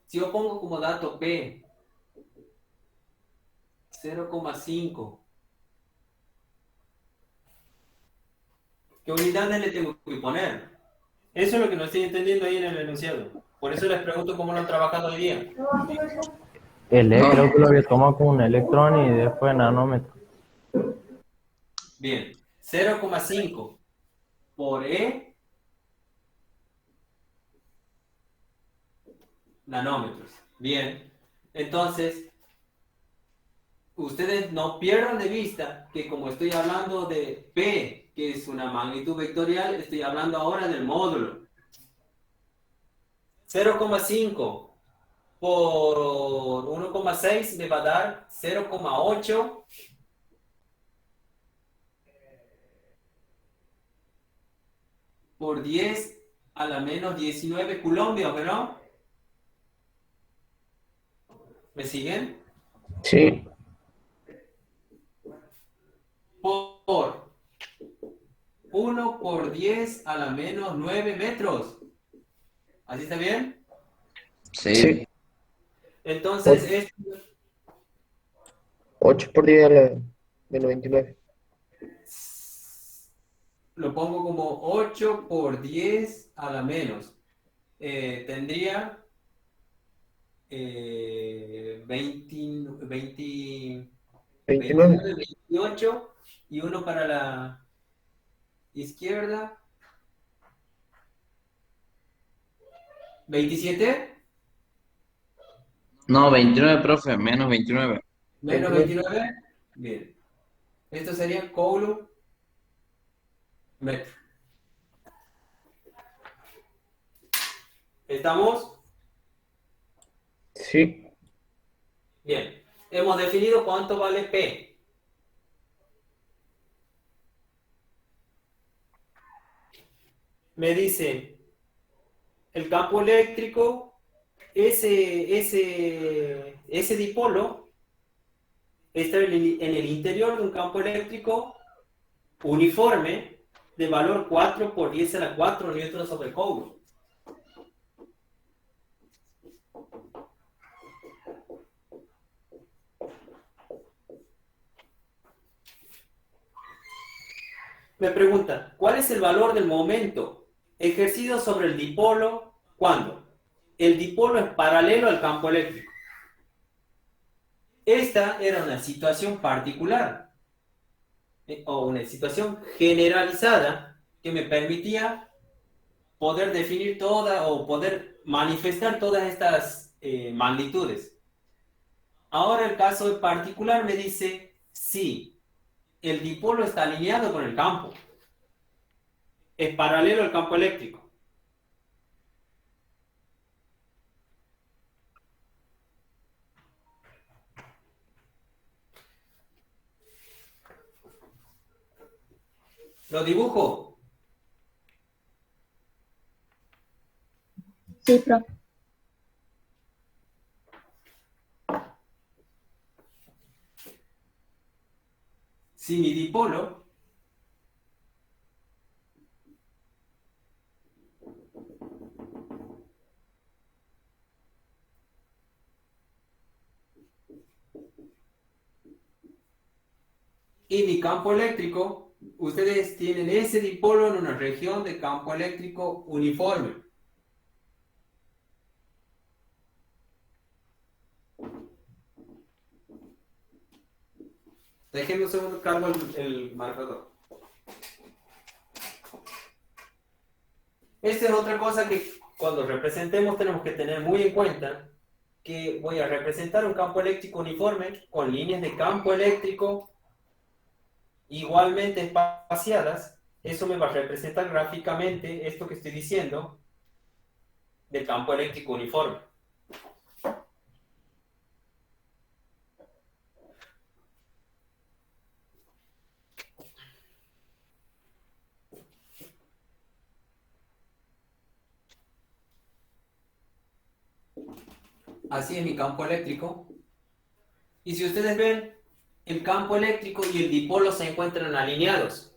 Si yo pongo como dato P 0,5, ¿qué unidades le tengo que poner? Eso es lo que no estoy entendiendo ahí en el enunciado. Por eso les pregunto cómo lo han trabajado hoy día. El E No. creo que lo había tomado como un electrón y después nanómetro. Bien, 0,5 por E nanómetros. Bien, entonces, ustedes no pierdan de vista que como estoy hablando de P, que es una magnitud vectorial, estoy hablando ahora del módulo. 0,5 por 1,6 me va a dar 0,8 por 10 a la menos 19 colombios, ¿verdad? ¿Me siguen? Sí, Por 1 por 10 a la menos 9 metros. ¿Así está bien? Sí. sí. Entonces, esto 8 por 10 a la menos 29. lo pongo como 8 por 10 a la menos. Tendría 20, 20, 29. 29, 28 y uno para la izquierda. 27 No, 29, profe, menos 29. menos 29. Bien. Esto sería coulomb metro. ¿Estamos? Sí, Bien. Hemos definido cuánto vale P. Me dice el campo eléctrico, ese dipolo está en el interior de un campo eléctrico uniforme de valor 4 por 10 a la 4 newtons sobre coulomb. Me pregunta, ¿cuál es el valor del momento ejercido sobre el dipolo cuando el dipolo es paralelo al campo eléctrico? Esta era una situación particular o una situación generalizada que me permitía poder definir toda o poder manifestar todas estas magnitudes. Ahora el caso en particular me dice si el dipolo está alineado con el campo, es paralelo al campo eléctrico. Lo dibujo. Sí, profe. si mi dipolo y mi campo eléctrico, ustedes tienen ese dipolo en una región de campo eléctrico uniforme. Déjenme un segundo, cargo el marcador. Esta es otra cosa que cuando representemos tenemos que tener muy en cuenta, que voy a representar un campo eléctrico uniforme con líneas de campo eléctrico igualmente espaciadas. Eso me va a representar gráficamente esto que estoy diciendo del campo eléctrico uniforme. Así es mi campo eléctrico. Y si ustedes ven, el campo eléctrico y el dipolo se encuentran alineados.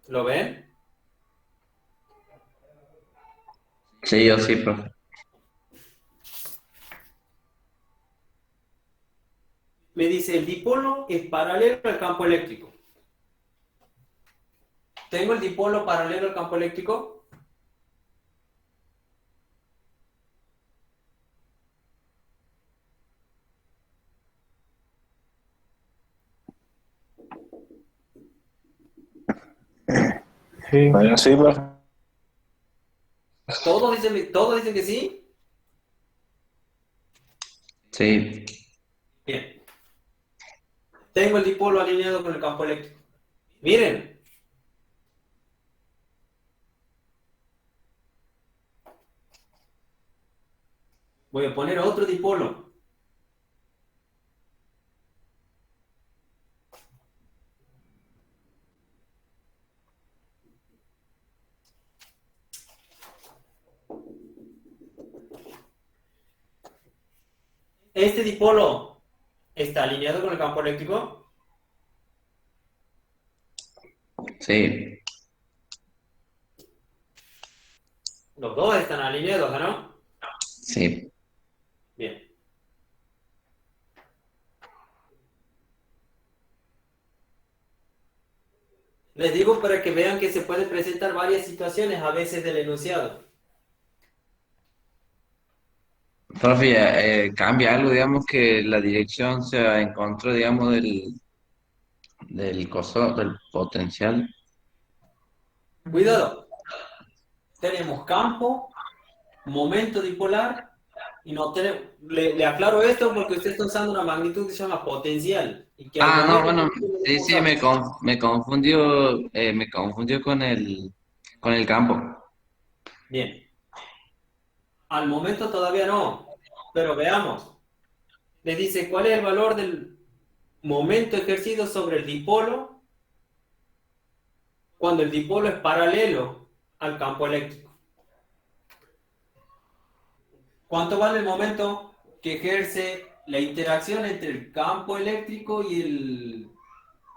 ¿Lo ven? Sí, yo sí, profe. Me dice, el dipolo es paralelo al campo eléctrico. ¿Tengo el dipolo paralelo al campo eléctrico? Sí, Sí, profe. ¿Todos dicen que sí? Sí, Bien. Tengo el dipolo alineado con el campo eléctrico. Miren. Voy a poner otro dipolo. Este dipolo está alineado con el campo eléctrico. sí, Los dos están alineados, ¿no? sí. Bien. Les digo para que vean que se pueden presentar varias situaciones a veces del enunciado. Profe, cambia algo, digamos que la dirección se encontró, digamos, del potencial. Cuidado. Tenemos campo, momento dipolar y no tenemos. Le aclaro esto porque usted está usando una magnitud que se llama potencial. Y que al Ah, no, momento bueno, sí, sí, usar. me confundió con el campo. Bien. Al momento todavía no. Pero veamos. Le dice cuál es el valor del momento ejercido sobre el dipolo cuando el dipolo es paralelo al campo eléctrico. ¿Cuánto vale el momento que ejerce la interacción entre el campo eléctrico y el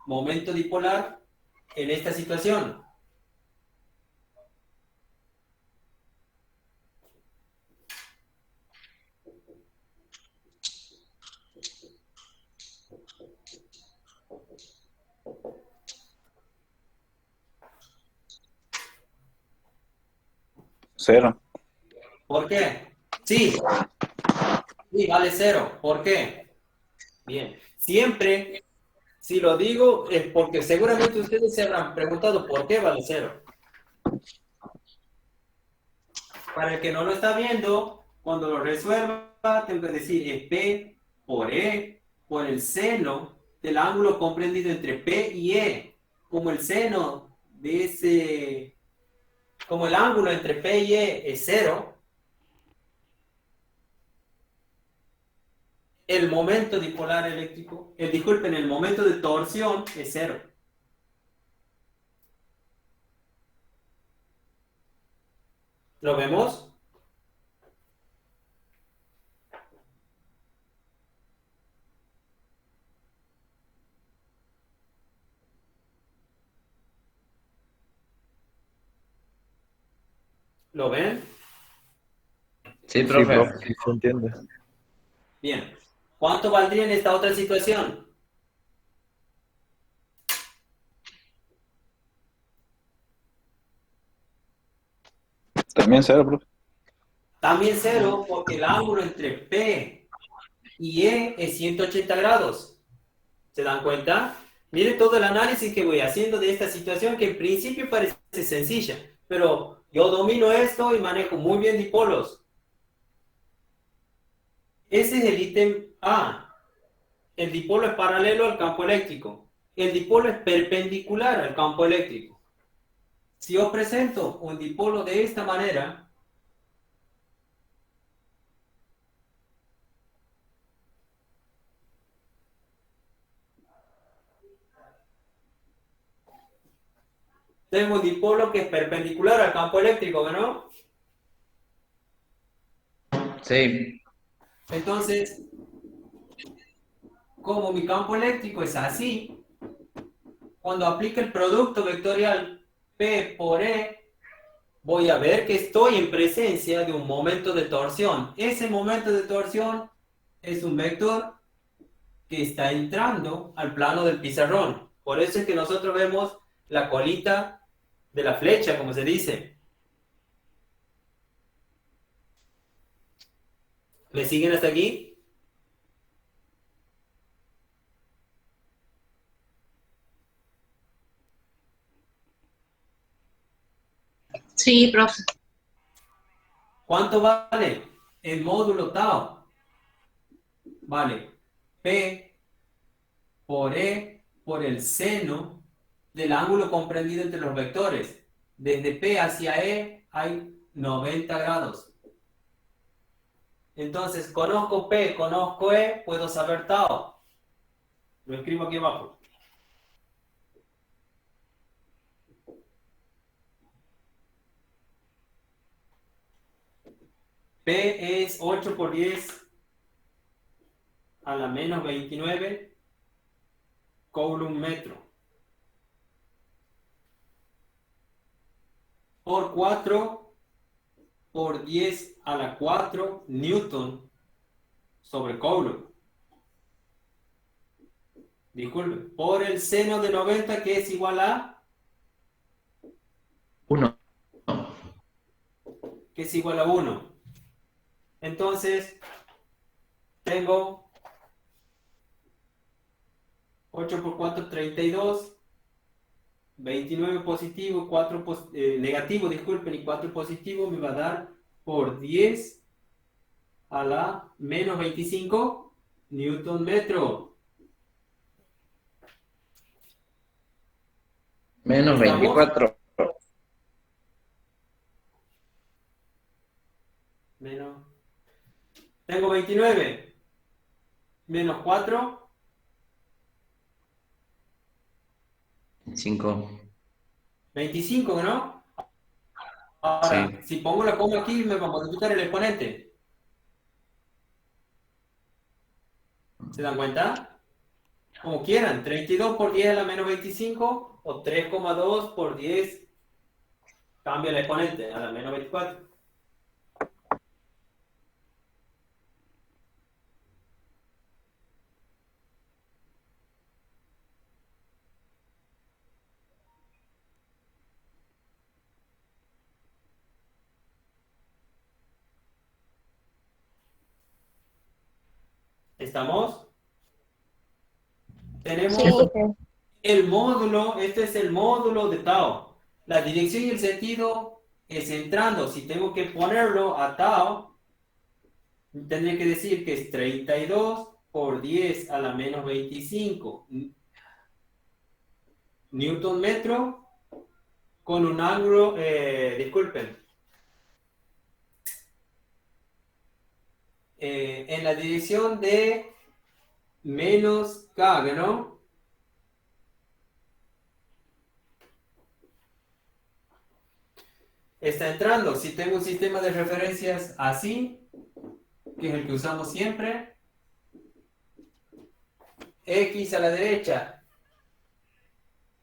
momento dipolar en esta situación? Cero. ¿Por qué? Sí, sí, vale cero. ¿Por qué? Bien. Siempre, si lo digo, es porque seguramente ustedes se habrán preguntado por qué vale cero. Para el que no lo está viendo, cuando lo resuelva, tengo que decir es P por E por el seno del ángulo comprendido entre P y E, como el seno de ese, como el ángulo entre P y E es cero, el momento dipolar eléctrico, disculpen, el momento de torsión es cero. ¿Lo vemos? ¿Lo ven? Sí, Sí, profe. profe, sí se entiende. Bien. ¿Cuánto valdría en esta otra situación? También cero, profe. También cero, porque el ángulo entre P y E es 180 grados. ¿Se dan cuenta? Miren todo el análisis que voy haciendo de esta situación que en principio parece sencilla, pero yo domino esto y manejo muy bien dipolos. Ese es el ítem A. El dipolo es paralelo al campo eléctrico. El dipolo es perpendicular al campo eléctrico. Si yo presento un dipolo de esta manera, tengo un dipolo que es perpendicular al campo eléctrico, ¿no? Sí. Entonces, como mi campo eléctrico es así, cuando aplique el producto vectorial P por E, voy a ver que estoy en presencia de un momento de torsión. Ese momento de torsión es un vector que está entrando al plano del pizarrón. Por eso es que nosotros vemos la colita de la flecha, como se dice. ¿Me siguen hasta aquí? Sí, profe. ¿Cuánto vale el módulo tau? Vale P por E por el seno del ángulo comprendido entre los vectores. Desde P hacia E hay 90 grados. Entonces, conozco P, conozco E, puedo saber tau. Lo escribo aquí abajo. P es 8 por 10 a la menos 29 coulomb metro. Por 4 por 10 a la 4 newton sobre coulomb. Disculpen, por el seno de 90 que es igual a, 1. que es igual a 1. Entonces, tengo 8 por 4, 32, 29 positivo, 4 negativo, disculpen, y 4 positivo me va a dar por 10 a la menos 25 newton metro. Menos ¿Estamos? 24. Menos. Tengo 29 menos 4, 5. 25, ¿no? Ahora, Sí. si pongo la coma aquí, me va a multiplicar el exponente. ¿Se dan cuenta? Como quieran, 32 por 10 a la menos 25 o 3,2 por 10 cambia el exponente a la menos 24. ¿Estamos? Tenemos Sí, profe. el módulo, este es el módulo de tau. La dirección y el sentido es entrando. Si tengo que ponerlo a tau, tendré que decir que es 32 por 10 a la menos 25 newton metro con un ángulo, disculpen, en la dirección de menos K, ¿no? Está entrando. Si tengo un sistema de referencias así, que es el que usamos siempre, X a la derecha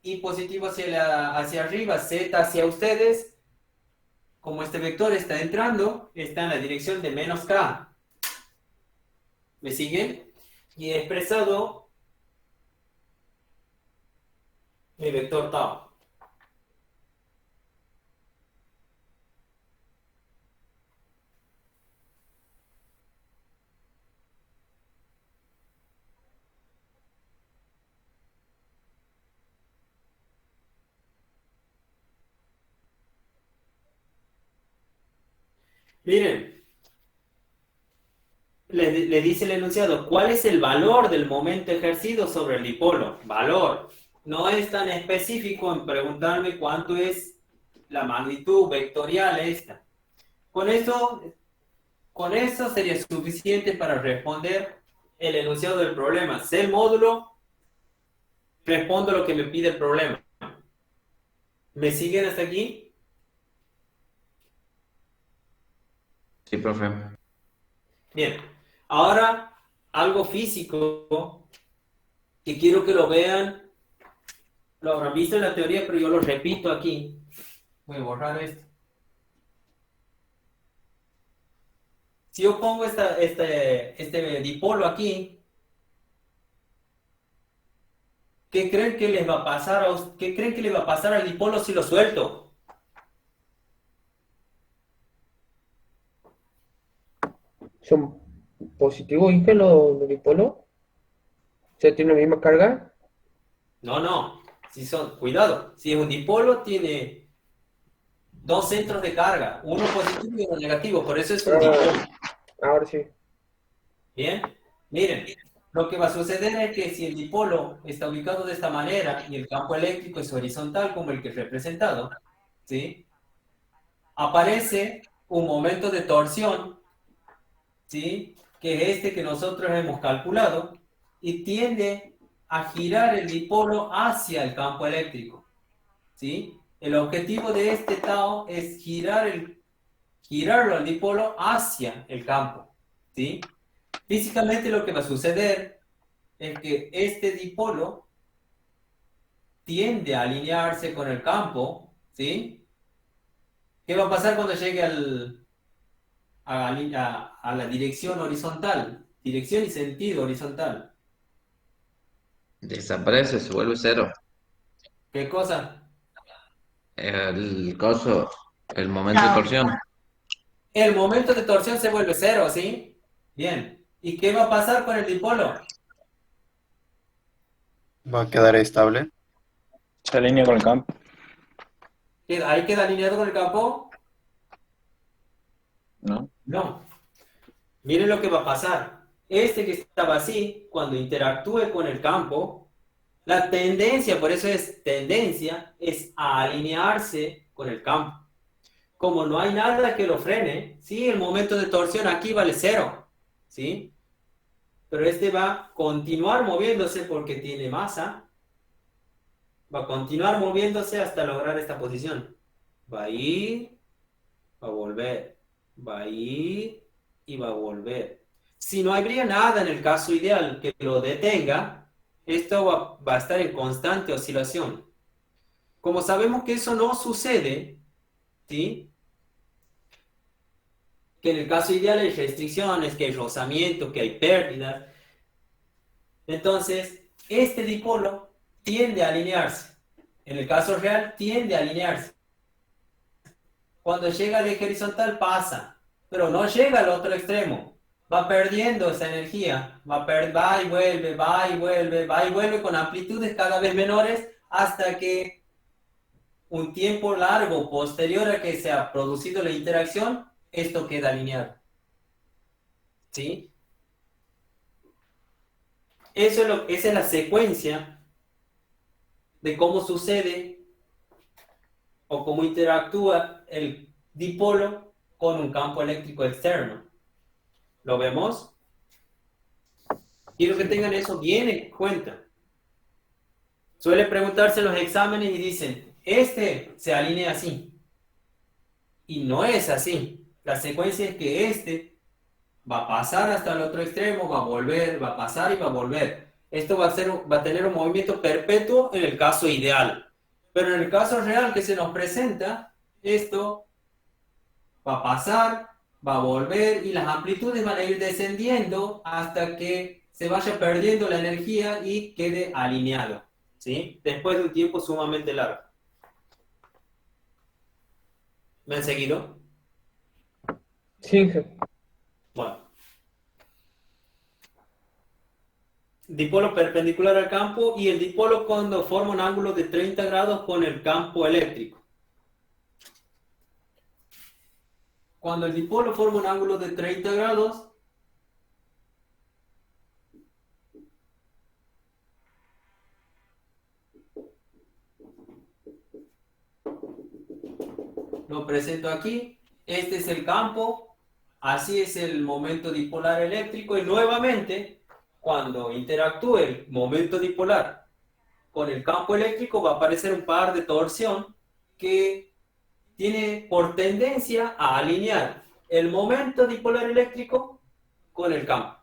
y positivo hacia arriba, Z hacia ustedes, como este vector está entrando, está en la dirección de menos k. ¿Me siguen? Y he expresado mi vector tau. Miren, le dice el enunciado, ¿cuál es el valor del momento ejercido sobre el dipolo? Valor. No es tan específico en preguntarme cuánto es la magnitud vectorial esta. Con eso sería suficiente para responder el enunciado del problema. Sé el módulo, respondo lo que me pide el problema. ¿Me siguen hasta aquí? Sí, profe. Bien, ahora algo físico que quiero que lo vean, lo habrán visto en la teoría, pero yo lo repito aquí. Voy a borrar esto. Si yo pongo este dipolo aquí, ¿qué creen que les va a pasar qué creen que le va a pasar al dipolo si lo suelto? ¿Son positivos y que los dipolos? ¿O sea, tienen la misma carga? No. Cuidado, si es un dipolo tiene dos centros de carga, uno positivo y uno negativo, por eso es un dipolo. Ahora sí. Bien, miren, lo que va a suceder es que si el dipolo está ubicado de esta manera y el campo eléctrico es horizontal como el que he representado, ¿sí? Aparece un momento de torsión, ¿sí? Que es este que nosotros hemos calculado y tiende a girar el dipolo hacia el campo eléctrico, ¿sí? El objetivo de este tau es girarlo al dipolo hacia el campo, ¿sí? Físicamente lo que va a suceder es que este dipolo tiende a alinearse con el campo, ¿sí? ¿Qué va a pasar cuando llegue a la dirección horizontal? Dirección y sentido horizontal. Desaparece, se vuelve cero. ¿Qué cosa? El coso, el momento de torsión. El momento de torsión se vuelve cero, ¿sí? Bien. ¿Y qué va a pasar con el dipolo? Va a quedar estable. Se alinea con el campo. ¿Ahí queda alineado con el campo? ¿No? No. Miren lo que va a pasar. Este que estaba así, cuando interactúe con el campo, la tendencia, por eso es tendencia, es a alinearse con el campo. Como no hay nada que lo frene, ¿sí? El momento de torsión aquí vale cero, ¿sí? Pero este va a continuar moviéndose porque tiene masa. Va a continuar moviéndose hasta lograr esta posición. Va a ir, va a volver, va a ir y va a volver. Si no habría nada en el caso ideal que lo detenga, esto va a estar en constante oscilación. Como sabemos que eso no sucede, ¿sí? Que en el caso ideal hay restricciones, que hay rozamiento, que hay pérdidas. Entonces, este dipolo tiende a alinearse. En el caso real, tiende a alinearse. Cuando llega al eje horizontal pasa, pero no llega al otro extremo. Va perdiendo esa energía, va y vuelve, va y vuelve, va y vuelve con amplitudes cada vez menores hasta que un tiempo largo posterior a que se ha producido la interacción, esto queda alineado. ¿Sí? Esa es la secuencia de cómo sucede o cómo interactúa el dipolo con un campo eléctrico externo. ¿Lo vemos? Quiero que tengan eso bien en cuenta. Suele preguntarse en los exámenes y dicen, este se alinea así. Y no es así. La secuencia es que este va a pasar hasta el otro extremo, va a volver, va a pasar y va a volver. Esto va a tener un movimiento perpetuo en el caso ideal. Pero en el caso real que se nos presenta, esto Va a pasar, va a volver y las amplitudes van a ir descendiendo hasta que se vaya perdiendo la energía y quede alineado, ¿sí? Después de un tiempo sumamente largo. ¿Me han seguido? Sí, jefe. Bueno. Dipolo perpendicular al campo y el dipolo cuando forma un ángulo de 30 grados con el campo eléctrico. Cuando el dipolo forma un ángulo de 30 grados, lo presento aquí. Este es el campo, así es el momento dipolar eléctrico y nuevamente, cuando interactúe el momento dipolar con el campo eléctrico, va a aparecer un par de torsión que tiene por tendencia a alinear el momento dipolar eléctrico con el campo.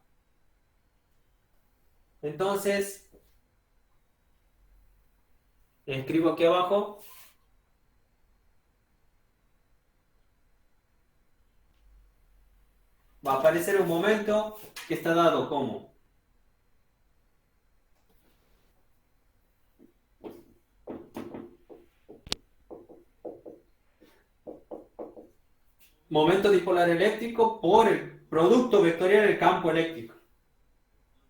Entonces, escribo aquí abajo. Va a aparecer un momento que está dado como momento dipolar eléctrico por el producto vectorial del campo eléctrico.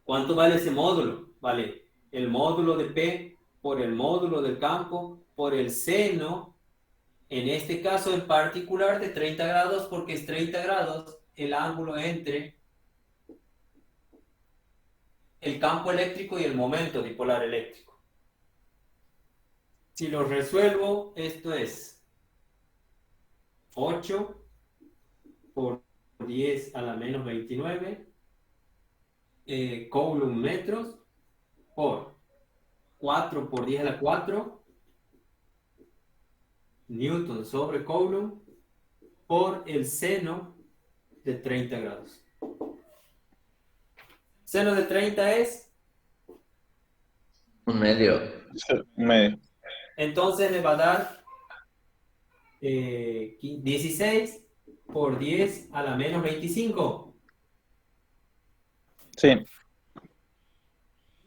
¿Cuánto vale ese módulo? Vale el módulo de P por el módulo del campo por el seno, en este caso en particular de 30 grados, porque es 30 grados el ángulo entre el campo eléctrico y el momento dipolar eléctrico. Si lo resuelvo, esto es 8 por 10 a la menos 29 Coulomb metros por 4 por 10 a la 4 Newton sobre Coulomb por el seno de 30 grados. Seno de 30 es, Un medio. Medio. entonces me va a dar 16 por 10 a la menos 25 Sí.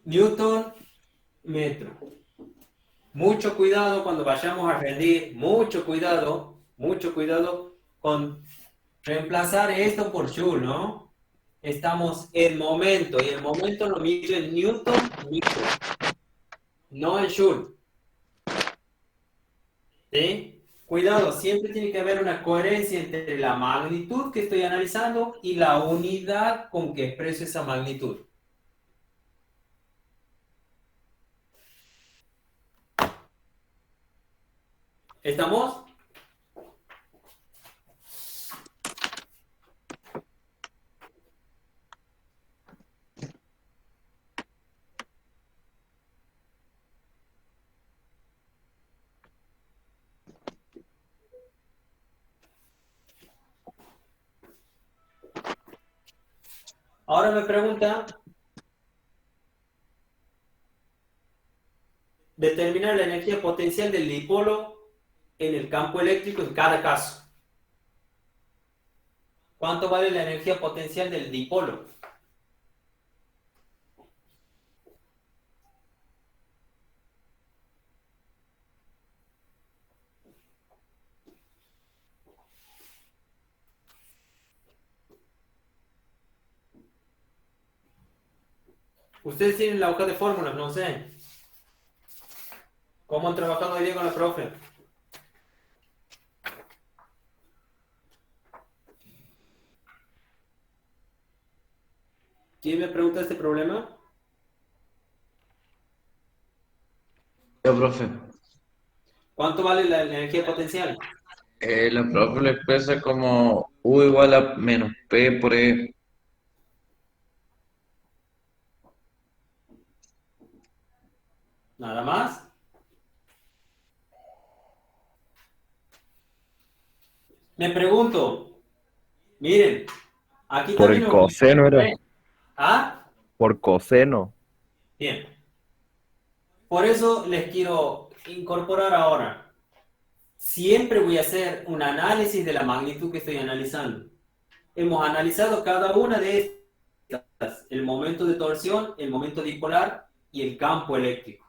Newton metro. Mucho cuidado cuando vayamos a rendir, mucho cuidado con reemplazar esto por Joule, ¿no? Estamos en momento, y el momento lo mido en Newton metro, no en Joule. ¿Sí? Cuidado, siempre tiene que haber una coherencia entre la magnitud que estoy analizando y la unidad con que expreso esa magnitud. ¿Estamos? Ahora me pregunta, determinar la energía potencial del dipolo en el campo eléctrico en cada caso. ¿Cuánto vale la energía potencial del dipolo? Ustedes tienen la hoja de fórmulas, no sé. ¿Cómo han trabajado hoy día con la profe? ¿Quién me pregunta este problema? Yo, profe. ¿Cuánto vale la energía potencial? La profe lo expresa como U igual a menos P por E. Nada más. Me pregunto, miren, aquí Por también el coseno era. ¿Ah? Por coseno. Bien. Por eso les quiero incorporar ahora siempre voy a hacer un análisis de la magnitud que estoy analizando. Hemos analizado cada una de estas, el momento de torsión, el momento dipolar y el campo eléctrico.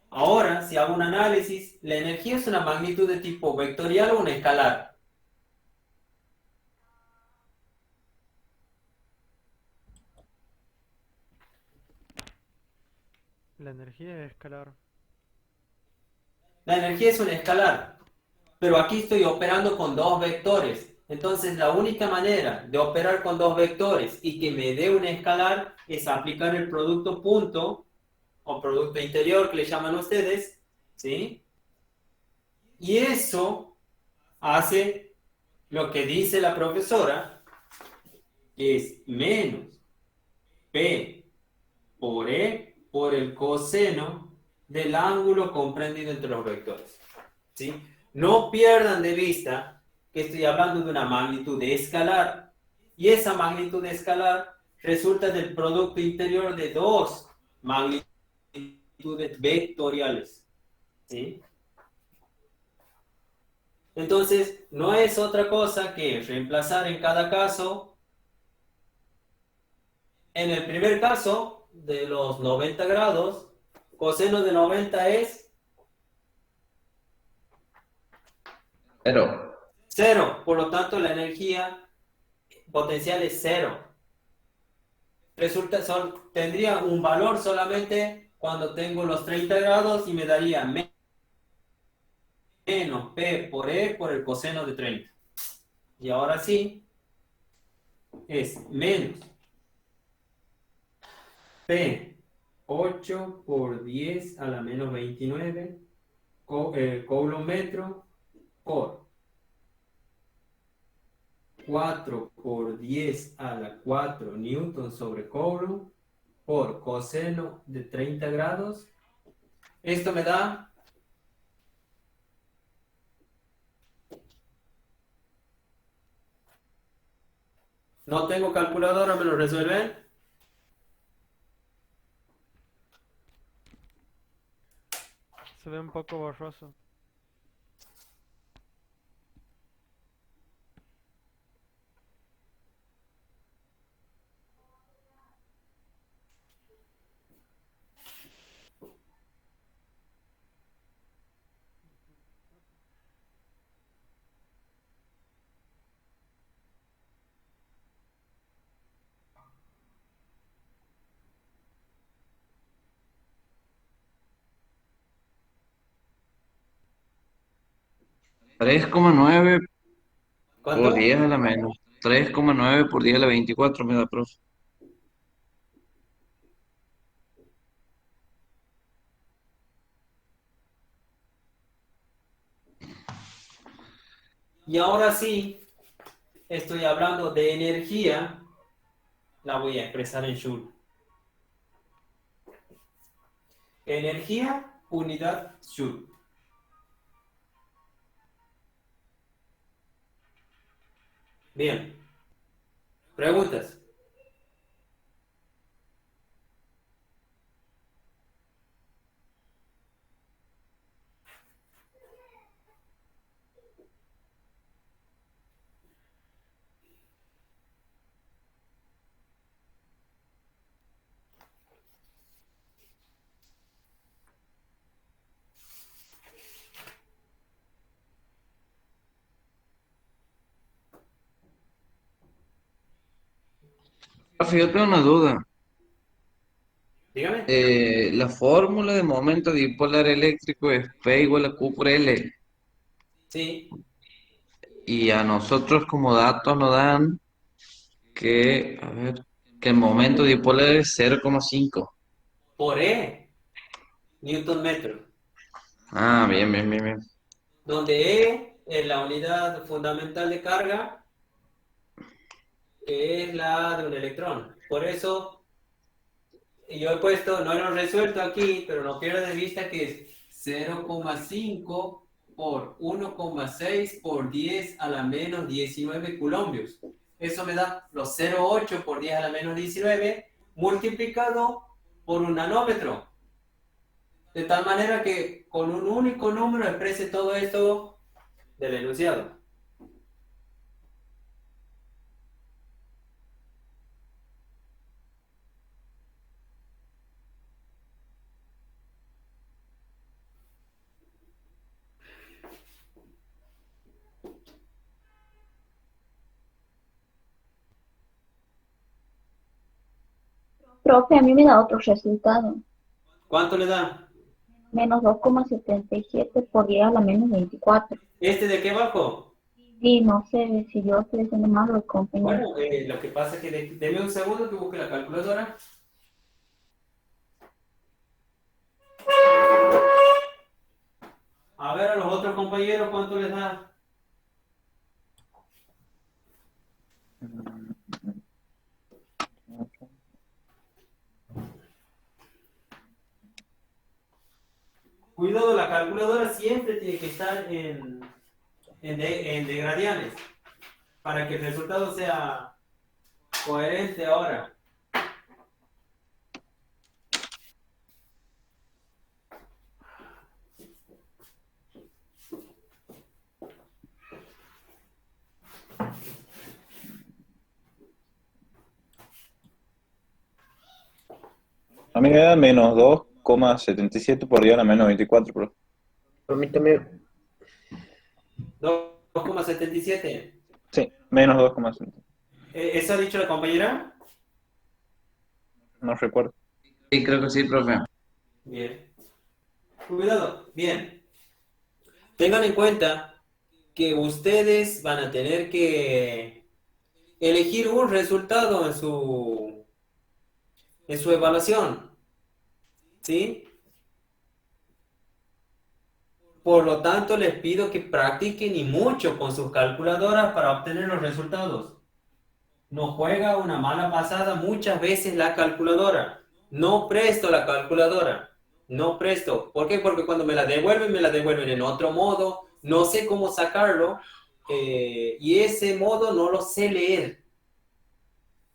Ahora, si hago un análisis, la energía es una magnitud de tipo vectorial o una escalar. La energía es escalar. La energía es una escalar, pero aquí estoy operando con dos vectores. Entonces, la única manera de operar con dos vectores y que me dé una escalar es aplicar el producto punto o producto interior que le llaman ustedes, ¿sí? Y eso hace lo que dice la profesora, que es menos P por E por el coseno del ángulo comprendido entre los vectores, ¿sí? No pierdan de vista que estoy hablando de una magnitud escalar, y esa magnitud escalar resulta del producto interior de dos magnitudes vectoriales, ¿sí? Entonces, no es otra cosa que reemplazar en cada caso. En el primer caso, de los 90 grados, coseno de 90 es 0. 0. Por lo tanto, la energía potencial es 0. Tendría un valor solamente cuando tengo los 30 grados y me daría menos P por E por el coseno de 30. Y ahora sí, es menos P 8 por 10 a la menos 29 coulomb por 4 por 10 a la 4 newton sobre coulomb por coseno de 30 grados. Esto me da no tengo calculadora, ¿me lo resuelven? Se ve un poco borroso. Tres coma nueve ¿Cuánto? por 10 a la menos. 3,9 por 10 a la 24 me da, profe. Y ahora sí, estoy hablando de energía, la voy a expresar en Joule. Energía, unidad Joule. Bien. ¿Preguntas? Profe, yo tengo una duda. Dígame. La fórmula de momento dipolar eléctrico es P igual a Q por L. Sí. Y a nosotros como datos nos dan que, a ver, que el momento dipolar es 0,5. Por E, Newton metro. Ah, bien, bien, bien, bien. Donde E es la unidad fundamental de carga, que es la de un electrón. Por eso, yo he puesto, no lo he resuelto aquí, pero no pierdo de vista que es 0,5 por 1,6 por 10 a la menos 19 coulombios. Eso me da los 0,8 por 10 a la menos 19 multiplicado por un nanómetro. De tal manera que con un único número exprese todo esto del enunciado. Profe, a mí me da otro resultado. ¿Cuánto le da? Menos 2,77 por 10 a la menos 24. ¿Este de qué abajo? Y no sé si yo estoy haciendo mal o el compañero. Bueno, lo que pasa es que deme un segundo que busque la calculadora. A ver a los otros compañeros cuánto les da. Cuidado, la calculadora siempre tiene que estar en degradianes para que el resultado sea coherente ahora. A mí me da menos 2,77 por 10 a la menos 24, profe. A mí también. 2,77. Sí, menos 2,77. ¿Eso ha dicho la compañera? No recuerdo. Sí, creo que sí, profe. Bien. Cuidado, bien. Tengan en cuenta que ustedes van a tener que elegir un resultado en su evaluación, ¿sí? Por lo tanto, les pido que practiquen y mucho con sus calculadoras para obtener los resultados. Nos juega una mala pasada muchas veces la calculadora. No presto la calculadora. No presto. ¿Por qué? Porque cuando me la devuelven en otro modo. No sé cómo sacarlo. Y ese modo no lo sé leer.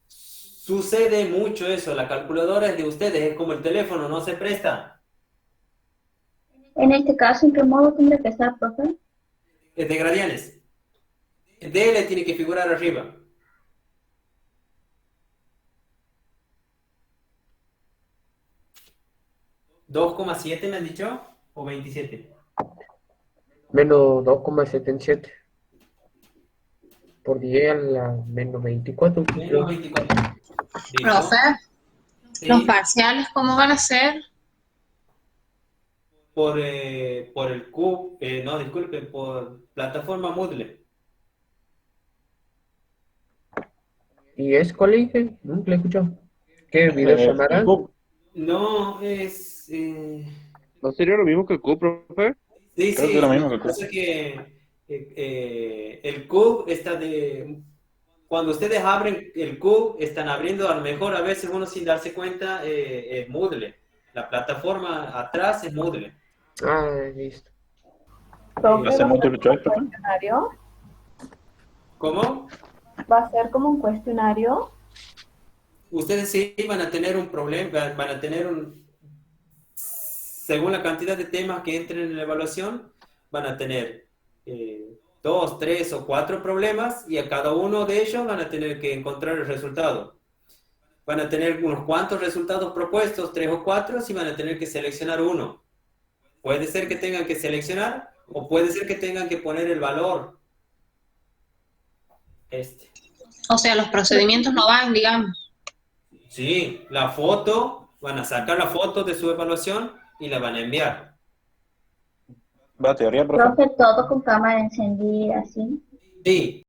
Sucede mucho eso. La calculadora es de ustedes. Es como el teléfono. No se presta. En este caso, ¿en qué modo tendría que estar, profe? Es de gradianes. El DL tiene que figurar arriba. ¿2,7 me han dicho? ¿O 27? Menos 2,77 por 10 a la menos 24. Menos 24. ¿Listo? Profe, Sí, ¿los parciales cómo van a ser? por el CUB, no, disculpen, por plataforma Moodle. ¿Y es colegio? Nunca lo he escuchado. ¿Qué video llamarán? No, es... ¿No sería lo mismo que el Q, profe? sí, Creo sí, que es lo mismo que lo que pasa es que el CUB está de... Cuando ustedes abren el CUB, están abriendo a lo mejor a veces uno sin darse cuenta Moodle. La plataforma atrás es Moodle. Ah, listo. ¿Va a ser múltiple choice, profe? ¿Cuestionario? ¿Cómo? ¿Va a ser como un cuestionario? Ustedes sí van a tener un problema, van a tener un... Según la cantidad de temas que entren en la evaluación, van a tener 2, 3 o 4 problemas y a cada uno de ellos van a tener que encontrar el resultado. Van a tener unos cuantos resultados propuestos, 3 o 4, y van a tener que seleccionar uno. Puede ser que tengan que seleccionar o puede ser que tengan que poner el valor. O sea, los procedimientos no van, digamos. Sí, la foto, van a sacar la foto de su evaluación y la van a enviar. ¿Va a teoría, profe? Profe, todo con cámara encendida, ¿sí? Sí,